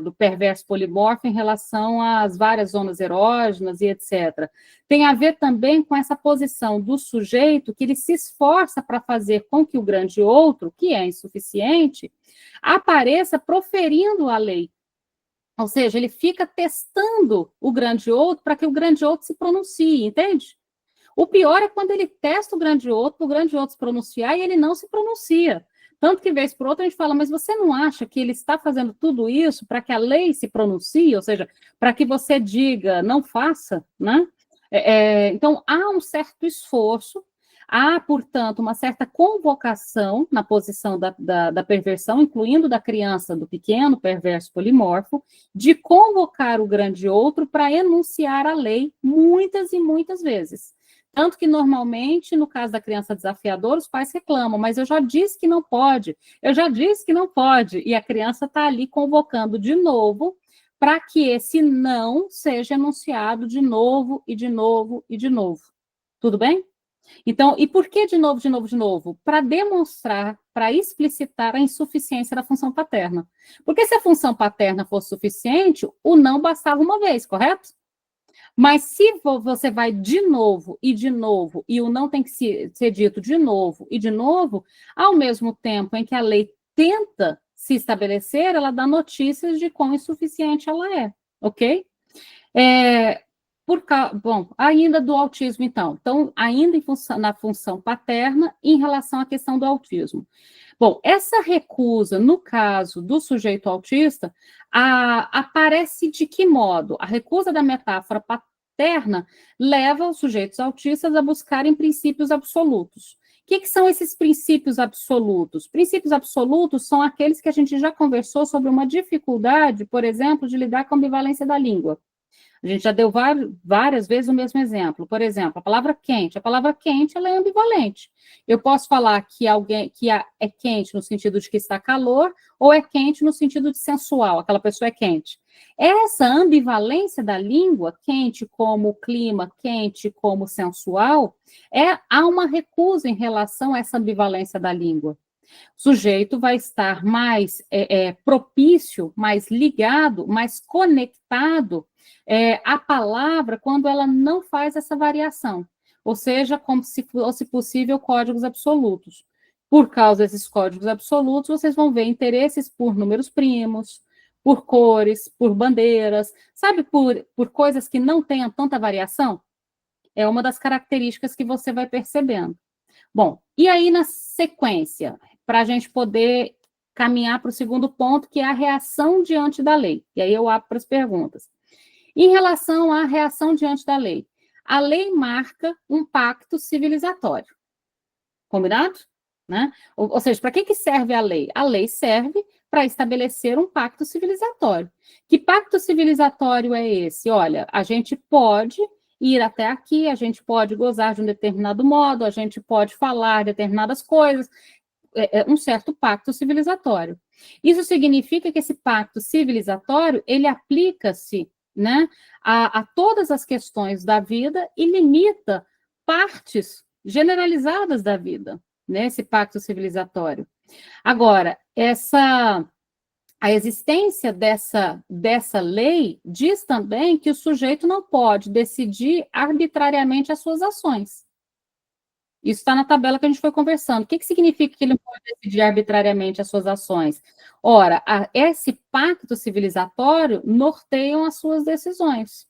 do perverso polimorfo em relação às várias zonas erógenas e etc. Tem a ver também com essa posição do sujeito que ele se esforça para fazer com que o grande outro, que é insuficiente, apareça proferindo a lei. Ou seja, ele fica testando o grande outro para que o grande outro se pronuncie, entende? O pior é quando ele testa o grande outro se pronunciar e ele não se pronuncia. Tanto que, vez por outra, a gente fala, mas você não acha que ele está fazendo tudo isso para que a lei se pronuncie? Ou seja, para que você diga, não faça, né? Então, há um certo esforço, há, portanto, uma certa convocação na posição da perversão, incluindo da criança, do pequeno perverso polimorfo, de convocar o grande outro para enunciar a lei muitas e muitas vezes. Tanto que, normalmente, no caso da criança desafiadora, os pais reclamam, mas eu já disse que não pode, eu já disse que não pode, e a criança está ali convocando de novo para que esse não seja enunciado de novo e de novo e de novo. Tudo bem? Então, e por que de novo, de novo, de novo? Para demonstrar, para explicitar a insuficiência da função paterna. Porque se a função paterna fosse suficiente, o não bastava uma vez, correto? Mas se você vai de novo, e o não tem que ser dito de novo e de novo, ao mesmo tempo em que a lei tenta se estabelecer, ela dá notícias de quão insuficiente ela é, ok? Bom, ainda do autismo, então. Então, ainda na função paterna, em relação à questão do autismo. Bom, essa recusa, no caso do sujeito autista, aparece de que modo? A recusa da metáfora paterna leva os sujeitos autistas a buscarem princípios absolutos. O que são esses princípios absolutos? Princípios absolutos são aqueles que a gente já conversou sobre uma dificuldade, por exemplo, de lidar com a ambivalência da língua. A gente já deu várias vezes o mesmo exemplo. Por exemplo, a palavra quente ela é ambivalente. Eu posso falar que é quente no sentido de que está calor, ou é quente no sentido de sensual, aquela pessoa é quente. Essa ambivalência da língua, quente como clima, quente como sensual, há uma recusa em relação a essa ambivalência da língua. O sujeito vai estar mais propício, mais ligado, mais conectado à palavra quando ela não faz essa variação. Ou seja, como se fosse possível códigos absolutos. Por causa desses códigos absolutos, vocês vão ver interesses por números primos, por cores, por bandeiras, sabe, por coisas que não tenham tanta variação? É uma das características que você vai percebendo. Bom, e aí na sequência, para a gente poder caminhar para o segundo ponto, que é a reação diante da lei. E aí eu abro para as perguntas. Em relação à reação diante da lei, a lei marca um pacto civilizatório. Combinado? Né? Ou seja, para que serve a lei? A lei serve para estabelecer um pacto civilizatório. Que pacto civilizatório é esse? Olha, a gente pode ir até aqui, a gente pode gozar de um determinado modo, a gente pode falar determinadas coisas, um certo pacto civilizatório. Isso significa que esse pacto civilizatório, ele aplica-se, né, a todas as questões da vida e limita partes generalizadas da vida, né, esse pacto civilizatório. Agora, a existência dessa lei diz também que o sujeito não pode decidir arbitrariamente as suas ações. Isso está na tabela que a gente foi conversando. O que significa que ele não pode decidir arbitrariamente as suas ações? Ora, esse pacto civilizatório norteiam as suas decisões,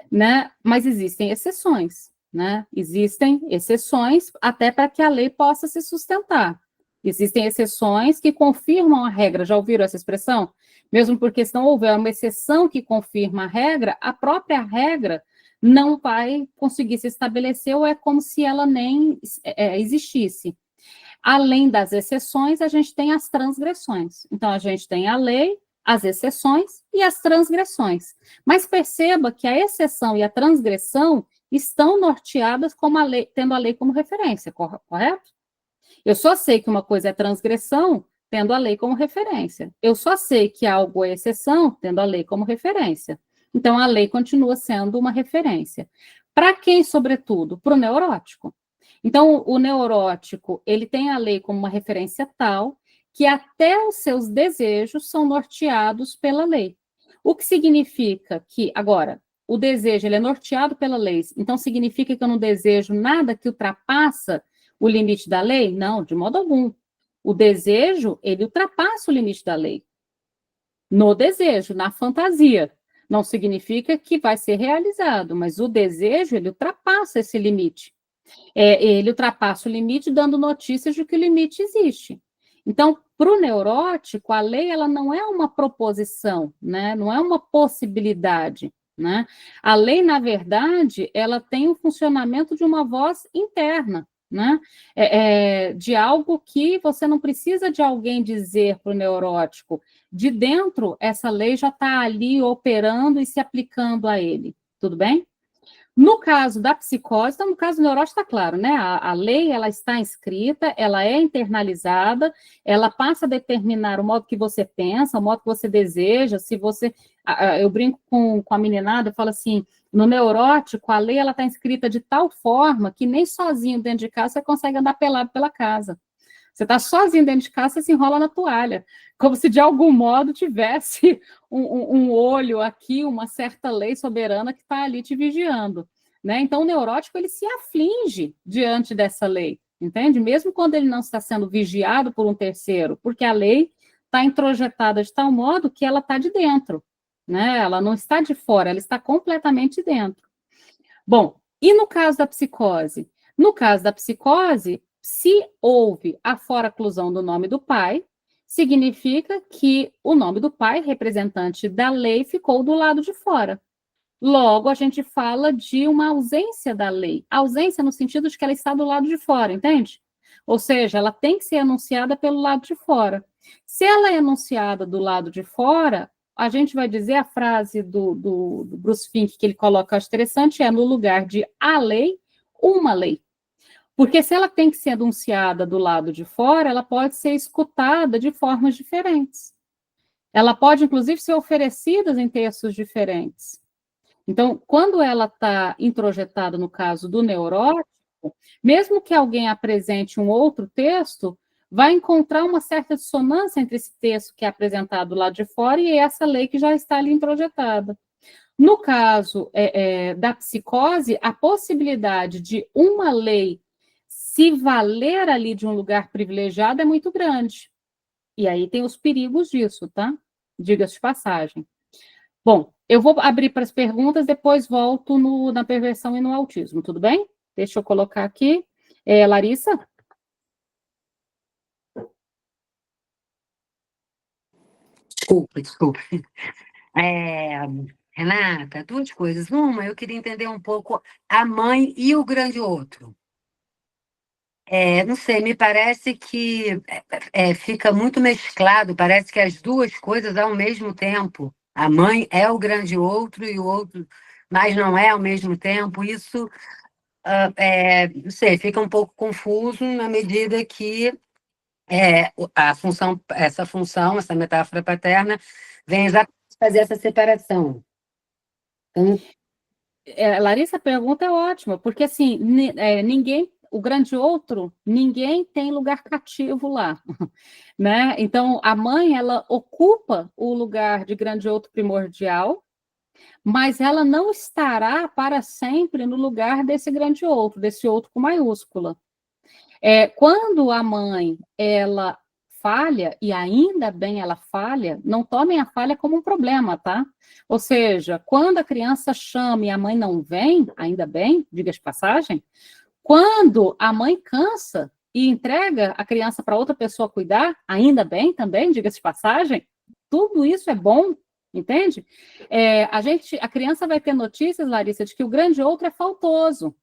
né? Mas existem exceções, né? Existem exceções até para que a lei possa se sustentar. Existem exceções que confirmam a regra. Já ouviram essa expressão? Mesmo porque se não houver uma exceção que confirma a regra, a própria regra não vai conseguir se estabelecer ou é como se ela nem existisse. Além das exceções, a gente tem as transgressões. Então, a gente tem a lei, as exceções e as transgressões. Mas perceba que a exceção e a transgressão estão norteadas tendo a lei como referência, correto? Eu só sei que uma coisa é transgressão tendo a lei como referência. Eu só sei que algo é exceção tendo a lei como referência. Então, a lei continua sendo uma referência. Para quem, sobretudo? Para o neurótico. Então, o neurótico, ele tem a lei como uma referência tal que até os seus desejos são norteados pela lei. O que significa que, agora, o desejo ele é norteado pela lei, então significa que eu não desejo nada que ultrapassa o limite da lei? Não, de modo algum. O desejo, ele ultrapassa o limite da lei. No desejo, na fantasia. Não significa que vai ser realizado, mas o desejo, ele ultrapassa esse limite. Ele ultrapassa o limite dando notícias de que o limite existe. Então, para o neurótico, a lei ela não é uma proposição, né? Não é uma possibilidade. Né? A lei, na verdade, ela tem o funcionamento de uma voz interna, né? De algo que você não precisa de alguém dizer para o neurótico. De dentro, essa lei já está ali operando e se aplicando a ele. Tudo bem? No caso da psicose, então, no caso do neurótico, está claro, né? A lei, ela está inscrita, ela é internalizada, ela passa a determinar o modo que você pensa, o modo que você deseja, se você... Eu brinco com a meninada, eu falo assim, no neurótico, a lei, ela está inscrita de tal forma que nem sozinho dentro de casa você consegue andar pelado pela casa. Você está sozinho dentro de casa, você se enrola na toalha, como se de algum modo tivesse um olho aqui, uma certa lei soberana que está ali te vigiando, né? Então, o neurótico, ele se aflige diante dessa lei, entende? Mesmo quando ele não está sendo vigiado por um terceiro, porque a lei está introjetada de tal modo que ela está de dentro, né? Ela não está de fora, ela está completamente dentro. Bom, e no caso da psicose? No caso da psicose, se houve a foraclusão do nome do pai, significa que o nome do pai, representante da lei, ficou do lado de fora. Logo, a gente fala de uma ausência da lei. Ausência no sentido de que ela está do lado de fora, entende? Ou seja, ela tem que ser anunciada pelo lado de fora. Se ela é anunciada do lado de fora, a gente vai dizer a frase do Bruce Fink, que ele coloca, acho interessante, é no lugar de a lei, uma lei. Porque se ela tem que ser anunciada do lado de fora, ela pode ser escutada de formas diferentes. Ela pode, inclusive, ser oferecida em textos diferentes. Então, quando ela está introjetada, no caso do neurótico, mesmo que alguém apresente um outro texto, vai encontrar uma certa dissonância entre esse texto que é apresentado do lado de fora e essa lei que já está ali introjetada. No caso da psicose, a possibilidade de uma lei se valer ali de um lugar privilegiado é muito grande. E aí tem os perigos disso, tá? Diga-se de passagem. Bom, eu vou abrir para as perguntas, depois volto na perversão e no autismo, tudo bem? Deixa eu colocar aqui. Larissa? Desculpa. Renata, duas coisas. Uma, eu queria entender um pouco a mãe e o grande outro. Não sei, me parece que fica muito mesclado, parece que as duas coisas ao mesmo tempo. A mãe é o grande outro e o outro, mas não é ao mesmo tempo. Isso, não sei, fica um pouco confuso na medida que essa metáfora paterna, vem exatamente fazer essa separação. Então, Larissa, a pergunta é ótima, porque assim, ninguém, o grande outro, ninguém tem lugar cativo lá, né? Então, a mãe, ela ocupa o lugar de grande outro primordial, mas ela não estará para sempre no lugar desse grande outro, desse outro com maiúscula. Quando a mãe, ela falha, e ainda bem ela falha, não tomem a falha como um problema, tá? Ou seja, quando a criança chama e a mãe não vem, ainda bem, diga de passagem, quando a mãe cansa e entrega a criança para outra pessoa cuidar, ainda bem também, diga de passagem, tudo isso é bom, entende? A criança vai ter notícias, Larissa, de que o grande outro é faltoso.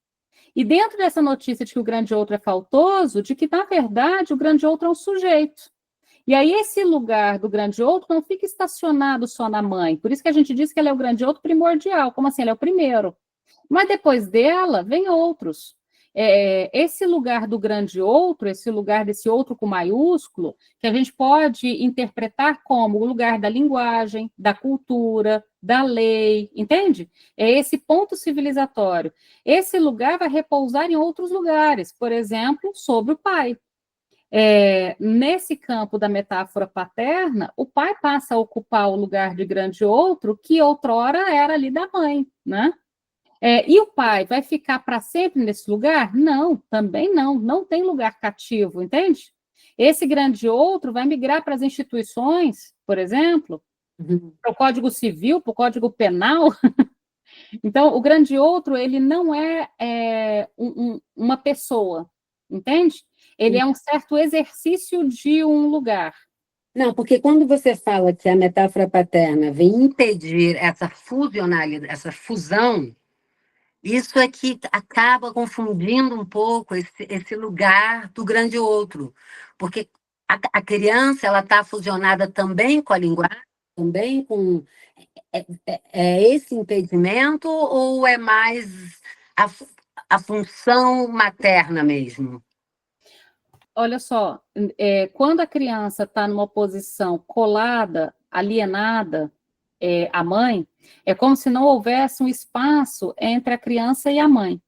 E dentro dessa notícia de que o grande outro é faltoso, de que, na verdade, o grande outro é um sujeito. E aí esse lugar do grande outro não fica estacionado só na mãe. Por isso que a gente diz que ela é o grande outro primordial. Como assim? Ela é o primeiro. Mas depois dela, vem outros. Esse lugar do grande outro, esse lugar desse outro com maiúsculo, que a gente pode interpretar como o lugar da linguagem, da cultura, da lei, entende? É esse ponto civilizatório. Esse lugar vai repousar em outros lugares, por exemplo, sobre o pai. Nesse campo da metáfora paterna, o pai passa a ocupar o lugar de grande outro que outrora era ali da mãe, né? E o pai vai ficar para sempre nesse lugar? Não, também não. Não tem lugar cativo, entende? Esse grande outro vai migrar para as instituições, por exemplo, para o Código Civil, para o Código Penal. Então, o grande outro, ele não é uma pessoa, entende? Ele é um certo exercício de um lugar. não, porque quando você fala que a metáfora paterna vem impedir essa fusionalidade, essa fusão, isso é que acaba confundindo um pouco esse lugar do grande outro, porque a criança ela está fusionada também com a linguagem, também com esse impedimento ou é mais a função materna mesmo? Olha só, quando a criança está numa posição colada, alienada à mãe, é como se não houvesse um espaço entre a criança e a mãe,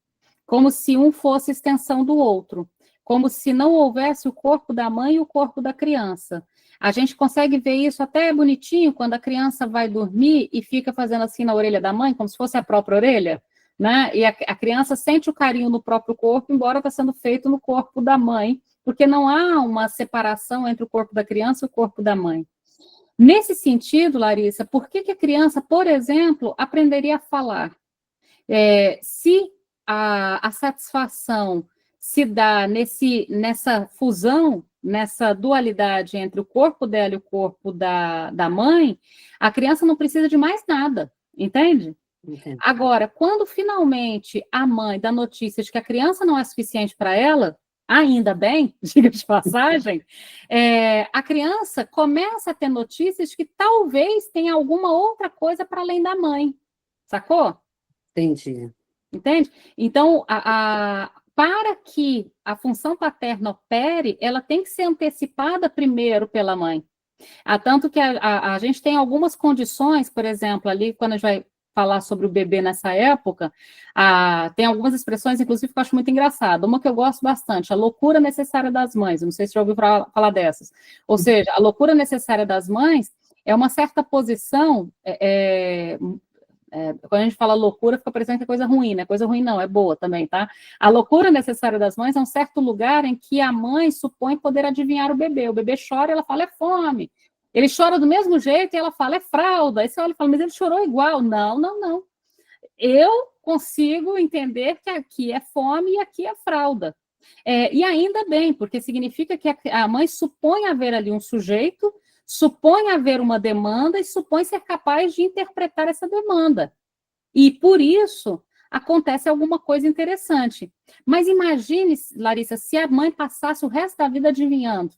como se um fosse extensão do outro, como se não houvesse o corpo da mãe e o corpo da criança. A gente consegue ver isso até bonitinho quando a criança vai dormir e fica fazendo assim na orelha da mãe, como se fosse a própria orelha, né? E a criança sente o carinho no próprio corpo, embora está sendo feito no corpo da mãe, porque não há uma separação entre o corpo da criança e o corpo da mãe. Nesse sentido, Larissa, por que a criança, por exemplo, aprenderia a falar? Se a satisfação se dá nessa fusão, nessa dualidade entre o corpo dela e o corpo da mãe, a criança não precisa de mais nada, entende? Entendi. Agora, quando finalmente a mãe dá notícia de que a criança não é suficiente para ela, ainda bem, diga de passagem, a criança começa a ter notícias de que talvez tenha alguma outra coisa para além da mãe, sacou? Entendi. Entende? Então, para que a função paterna opere, ela tem que ser antecipada primeiro pela mãe. Tanto que a gente tem algumas condições, por exemplo, ali, quando a gente vai falar sobre o bebê nessa época, tem algumas expressões, inclusive, que eu acho muito engraçada. Uma que eu gosto bastante, a loucura necessária das mães. Eu não sei se já ouviu falar dessas. Ou seja, a loucura necessária das mães é uma certa posição... quando a gente fala loucura, fica parecendo que é coisa ruim, né? Coisa ruim não, é boa também, tá? A loucura necessária das mães é um certo lugar em que a mãe supõe poder adivinhar o bebê. O bebê chora, ela fala, é fome. Ele chora do mesmo jeito e ela fala, é fralda. Aí você olha e fala, mas ele chorou igual. Não, não, não. Eu consigo entender que aqui é fome e aqui é fralda. E ainda bem, porque significa que a mãe supõe haver ali um sujeito, supõe haver uma demanda e supõe ser capaz de interpretar essa demanda. E, por isso, acontece alguma coisa interessante. Mas imagine, Larissa, se a mãe passasse o resto da vida adivinhando.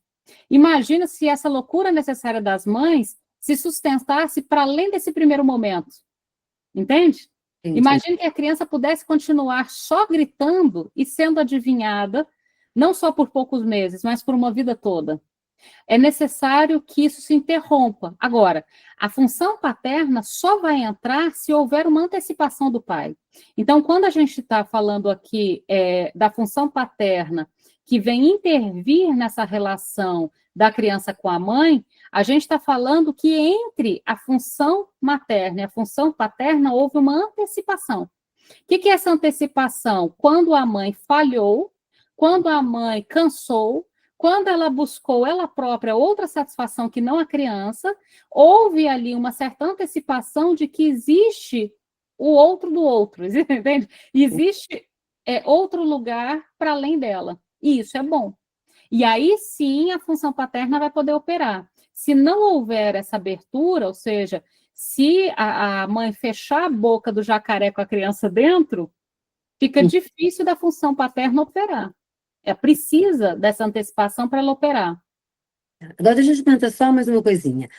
Imagina se essa loucura necessária das mães se sustentasse para além desse primeiro momento. Entende? Imagine que a criança pudesse continuar só gritando e sendo adivinhada, não só por poucos meses, mas por uma vida toda. É necessário que isso se interrompa. Agora, a função paterna só vai entrar se houver uma antecipação do pai. Então, quando a gente está falando aqui da função paterna que vem intervir nessa relação da criança com a mãe, a gente está falando que entre a função materna e a função paterna houve uma antecipação. O que é essa antecipação? Quando a mãe falhou, quando a mãe cansou, quando ela buscou ela própria outra satisfação que não a criança, houve ali uma certa antecipação de que existe o outro do outro, entende? Existe outro lugar para além dela. E isso é bom. E aí sim a função paterna vai poder operar. Se não houver essa abertura, ou seja, se a mãe fechar a boca do jacaré com a criança dentro, fica difícil da função paterna operar. Precisa dessa antecipação para ela operar. Agora, deixa eu te perguntar só mais uma coisinha.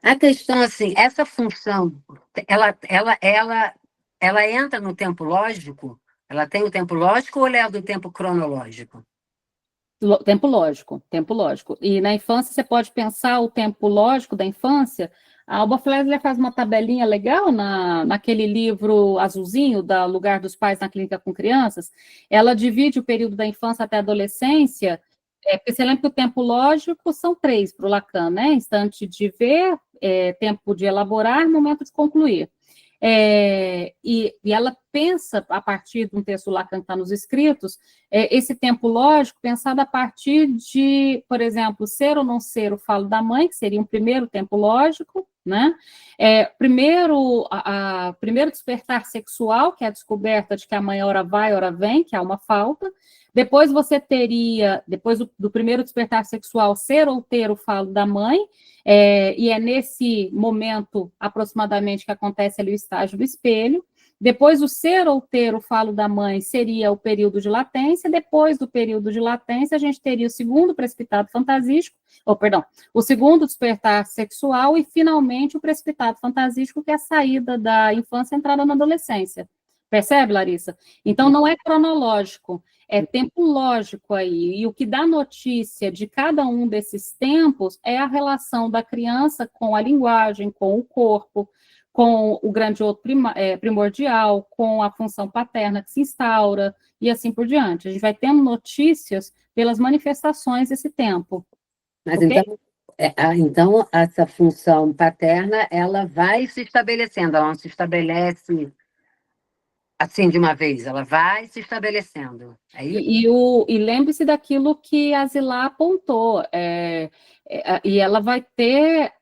A questão, assim, essa função, ela entra no tempo lógico? Ela tem o tempo lógico ou ela é do tempo cronológico? Tempo lógico, tempo lógico. E na infância, você pode pensar o tempo lógico da infância. A Alba Flesler faz uma tabelinha legal naquele livro azulzinho, da Lugar dos Pais na Clínica com Crianças. Ela divide o período da infância até a adolescência, porque você lembra que o tempo lógico são 3 para o Lacan, né? Instante de ver, tempo de elaborar, momento de concluir. E ela pensa, a partir de um texto Lacan que está nos escritos, esse tempo lógico pensado a partir de, por exemplo, ser ou não ser o falo da mãe, que seria um primeiro tempo lógico, né? Primeiro despertar sexual, que é a descoberta de que a mãe ora vai, ora vem, que há uma falta. Depois você teria, depois do primeiro despertar sexual, ser ou ter o falo da mãe, e é nesse momento, aproximadamente, que acontece ali o estágio do espelho. Depois, o ser ou ter o falo da mãe seria o período de latência. Depois do período de latência, a gente teria o segundo precipitado fantasístico, o segundo despertar sexual e, finalmente, o precipitado fantasístico, que é a saída da infância e entrada na adolescência. Percebe, Larissa? Então, não é cronológico, é tempo lógico aí. E o que dá notícia de cada um desses tempos é a relação da criança com a linguagem, com o corpo, com o grande outro primordial, com a função paterna que se instaura, e assim por diante. A gente vai tendo notícias pelas manifestações desse tempo. Mas ok? então, essa função paterna, ela vai se estabelecendo, ela não se estabelece assim de uma vez, ela vai se estabelecendo. Aí... E lembre-se daquilo que a Zilá apontou, e ela vai ter,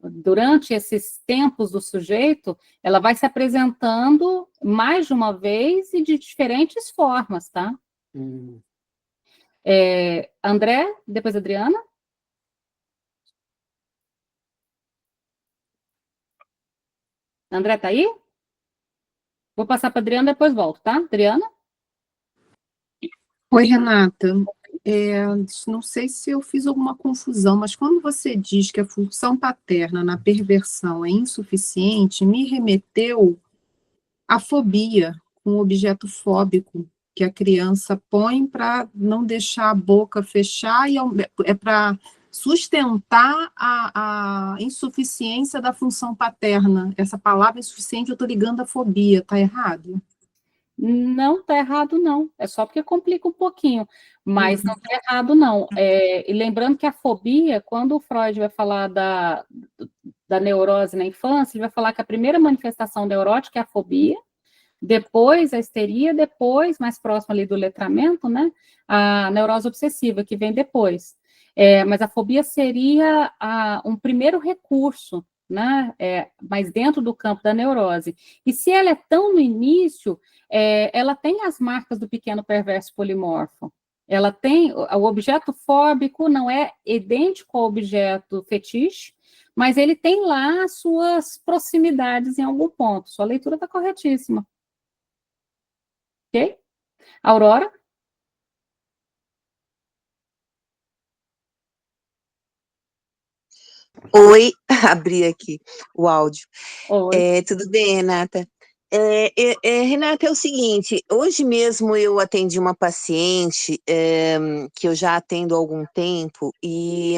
durante esses tempos do sujeito, ela vai se apresentando mais de uma vez e de diferentes formas, tá? André, depois Adriana. André tá aí? Vou passar para a Adriana, depois volto, tá? Adriana? Oi, Renata. Não sei se eu fiz alguma confusão, mas quando você diz que a função paterna na perversão é insuficiente, me remeteu à fobia, um objeto fóbico que a criança põe para não deixar a boca fechar, e é para sustentar a insuficiência da função paterna. Essa palavra insuficiente eu estou ligando à fobia, está errado? Não está errado, não. É só porque complica um pouquinho, mas não está errado, não. E lembrando que a fobia, quando o Freud vai falar da neurose na infância, ele vai falar que a primeira manifestação neurótica é a fobia, depois a histeria, depois, mais próximo ali do letramento, né, a neurose obsessiva, que vem depois. Mas a fobia seria um primeiro recurso, né, mas dentro do campo da neurose. E se ela é tão no início, ela tem as marcas do pequeno perverso polimorfo. Ela tem, o objeto fóbico não é idêntico ao objeto fetiche, mas ele tem lá as suas proximidades em algum ponto. Sua leitura está corretíssima. Ok? Aurora? Oi, abri aqui o áudio. Oi. Tudo bem, Renata? Renata, é o seguinte, hoje mesmo eu atendi uma paciente que eu já atendo há algum tempo e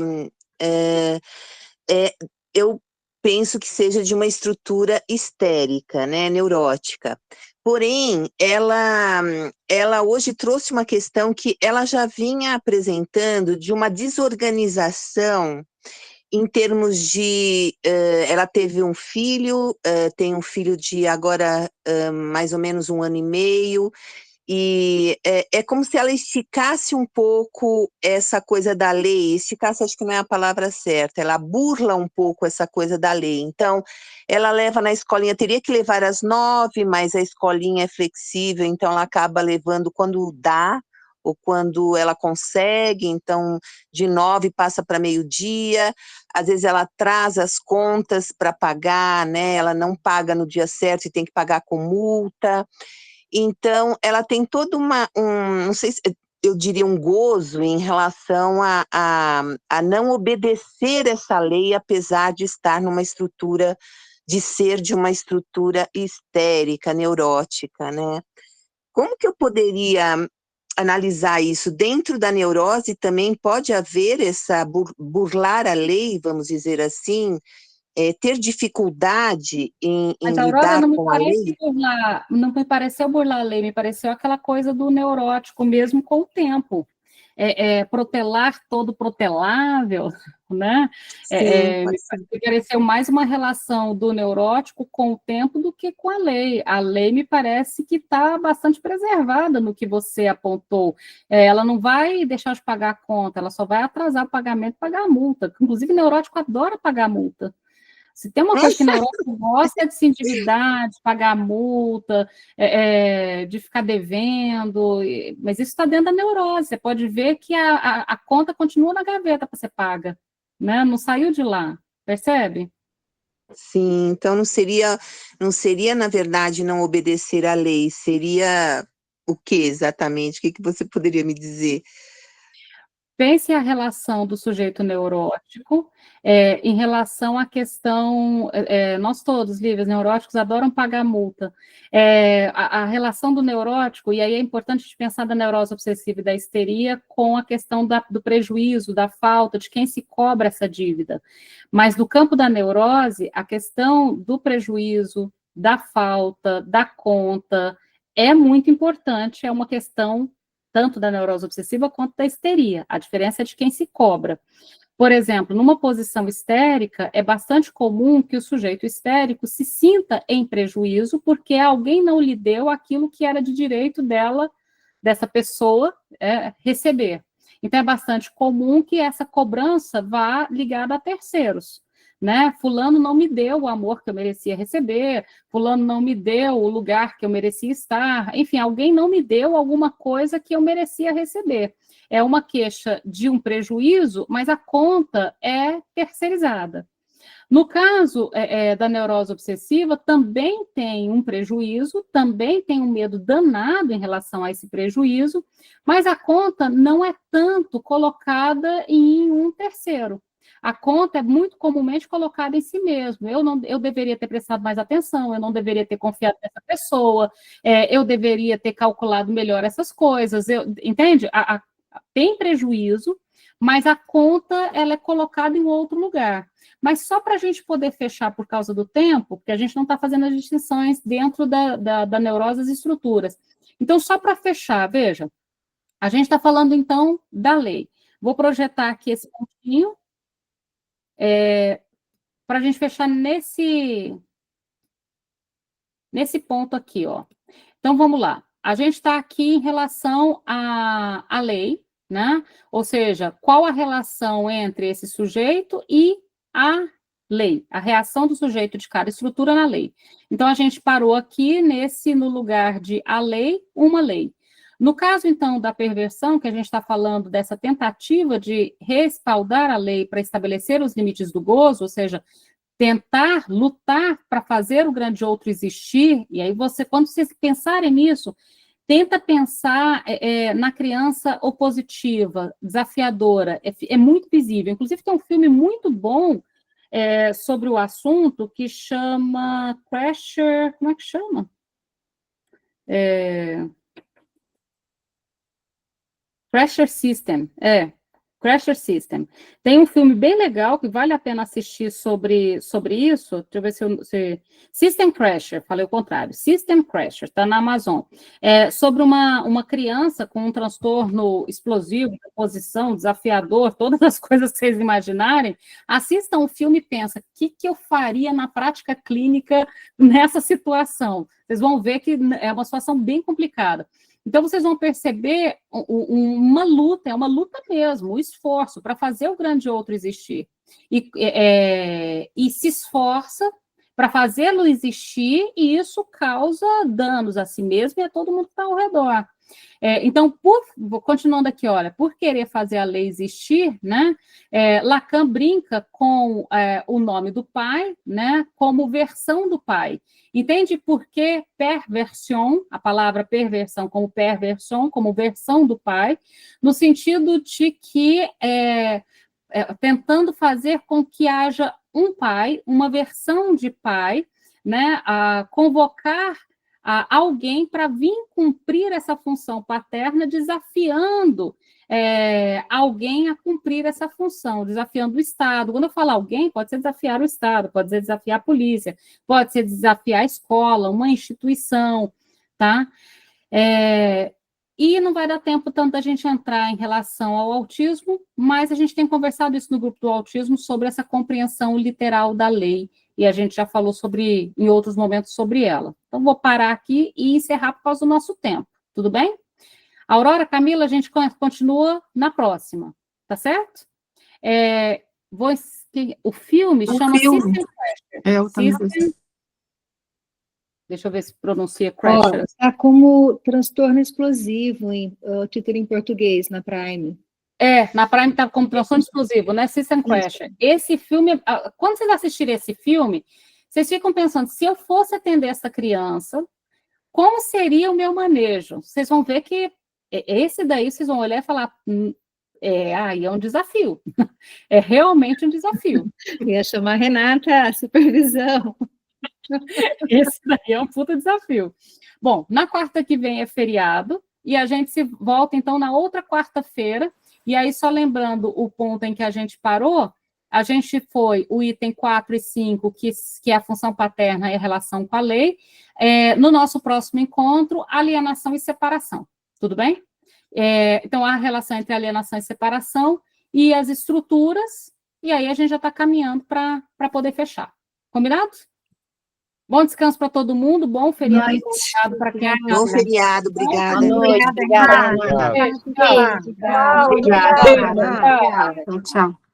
eu penso que seja de uma estrutura histérica, né, neurótica. Porém, ela hoje trouxe uma questão que ela já vinha apresentando de uma desorganização em termos de, ela teve um filho, tem um filho de agora mais ou menos 1 ano e meio, e é como se ela esticasse um pouco essa coisa da lei, esticasse acho que não é a palavra certa, ela burla um pouco essa coisa da lei, então ela leva na escolinha, teria que levar às 9, mas a escolinha é flexível, então ela acaba levando quando dá, ou quando ela consegue, então de 9 passa para meio-dia, às vezes ela traz as contas para pagar, né? Ela não paga no dia certo e tem que pagar com multa, então ela tem toda não sei se eu diria um gozo em relação a não obedecer essa lei, apesar de estar numa estrutura, de ser de uma estrutura histérica, neurótica, né? Como que eu poderia analisar isso? Dentro da neurose também pode haver essa burlar a lei, vamos dizer assim, ter dificuldade em Aurora, lidar com a lei? não me pareceu burlar a lei, me pareceu aquela coisa do neurótico mesmo com o tempo. Protelar todo protelável, né? Me pareceu mais uma relação do neurótico com o tempo do que com a lei. A lei me parece que está bastante preservada no que você apontou. Ela não vai deixar de pagar a conta, ela só vai atrasar o pagamento e pagar a multa. Inclusive, o neurótico adora pagar a multa. Se tem uma coisa que neurótico gosta é de se endividar, de pagar a multa, de ficar devendo, mas isso está dentro da neurose. Você pode ver que a conta continua na gaveta para ser paga, né? Não saiu de lá, percebe? Sim, então não seria, na verdade, não obedecer à lei, seria o que exatamente? O que você poderia me dizer? Pense a relação do sujeito neurótico em relação à questão. Nós todos, livres neuróticos, adoram pagar multa. A relação do neurótico, e aí é importante a gente pensar da neurose obsessiva e da histeria com a questão do prejuízo, da falta, de quem se cobra essa dívida. Mas no campo da neurose, a questão do prejuízo, da falta, da conta, é muito importante, é uma questão tanto da neurose obsessiva quanto da histeria. A diferença é de quem se cobra. Por exemplo, numa posição histérica, é bastante comum que o sujeito histérico se sinta em prejuízo porque alguém não lhe deu aquilo que era de direito dessa pessoa, receber. Então, é bastante comum que essa cobrança vá ligada a terceiros. Né? Fulano não me deu o amor que eu merecia receber, fulano não me deu o lugar que eu merecia estar, enfim, alguém não me deu alguma coisa que eu merecia receber. É uma queixa de um prejuízo, mas a conta é terceirizada. No caso da neurose obsessiva, também tem um prejuízo, também tem um medo danado em relação a esse prejuízo, mas a conta não é tanto colocada em um terceiro. A conta é muito comumente colocada em si mesmo. Eu deveria ter prestado mais atenção, eu não deveria ter confiado nessa pessoa, eu deveria ter calculado melhor essas coisas. Entende? Tem prejuízo, mas a conta ela é colocada em outro lugar. Mas só para a gente poder fechar por causa do tempo, porque a gente não está fazendo as distinções dentro da neurose das estruturas. Então, só para fechar, veja, a gente está falando, então, da lei. Vou projetar aqui esse pontinho, para a gente fechar nesse ponto aqui, ó. Então, vamos lá. A gente está aqui em relação à lei, né? Ou seja, qual a relação entre esse sujeito e a lei, a reação do sujeito de cada estrutura na lei. Então, a gente parou aqui no lugar de a lei, uma lei. No caso, então, da perversão, que a gente está falando dessa tentativa de respaldar a lei para estabelecer os limites do gozo, ou seja, tentar lutar para fazer o grande outro existir, e aí quando vocês pensarem nisso, tenta pensar na criança opositiva, desafiadora, é muito visível. Inclusive, tem um filme muito bom sobre o assunto que chama Crasher, como é que chama? Crasher System, Crasher System. Tem um filme bem legal que vale a pena assistir sobre isso. Deixa eu ver se System Crasher, falei o contrário. System Crasher, está na Amazon. Sobre uma criança com um transtorno explosivo, oposição, desafiador, todas as coisas que vocês imaginarem. Assistam o filme e pensem, o que eu faria na prática clínica nessa situação? Vocês vão ver que é uma situação bem complicada. Então, vocês vão perceber uma luta, é uma luta mesmo, o esforço para fazer o grande outro existir. E se esforça para fazê-lo existir, e isso causa danos a si mesmo e a todo mundo que está ao redor. Então, continuando aqui, olha, por querer fazer a lei existir, né, Lacan brinca com o nome do pai, né, como versão do pai. Entende por que perversion, a palavra perversão como perversion, como versão do pai, no sentido de que tentando fazer com que haja um pai, uma versão de pai, né, a convocar alguém para vir cumprir essa função paterna, desafiando alguém a cumprir essa função, desafiando o Estado. Quando eu falo alguém, pode ser desafiar o Estado, pode ser desafiar a polícia, pode ser desafiar a escola, uma instituição, tá? E não vai dar tempo tanto da gente entrar em relação ao autismo, mas a gente tem conversado isso no grupo do autismo sobre essa compreensão literal da lei, e a gente já falou em outros momentos sobre ela. Então, vou parar aqui e encerrar por causa do nosso tempo, tudo bem? Aurora, Camila, a gente continua na próxima, tá certo? O filme chama System Crasher. Deixa eu ver se pronuncia Crasher. Está como transtorno explosivo, o título em português, na Prime. Na Prime tá como promoção exclusivo, né? System Crash. Esse filme, quando vocês assistirem esse filme, vocês ficam pensando, se eu fosse atender essa criança, como seria o meu manejo? Vocês vão ver que esse daí, vocês vão olhar e falar, é um desafio. É realmente um desafio. Ia chamar a Renata a supervisão. Esse daí é um puta desafio. Bom, na quarta que vem é feriado, e a gente se volta, então, na outra quarta-feira, e aí, só lembrando o ponto em que a gente parou, a gente foi o item 4 e 5, que é a função paterna e a relação com a lei. No nosso próximo encontro, alienação e separação. Tudo bem? Então, a relação entre alienação e separação e as estruturas, e aí a gente já está caminhando para poder fechar. Combinado? Bom descanso para todo mundo, bom feriado para quem... Bom feriado, obrigada. Boa noite, obrigada. Tchau. Tchau. Tchau.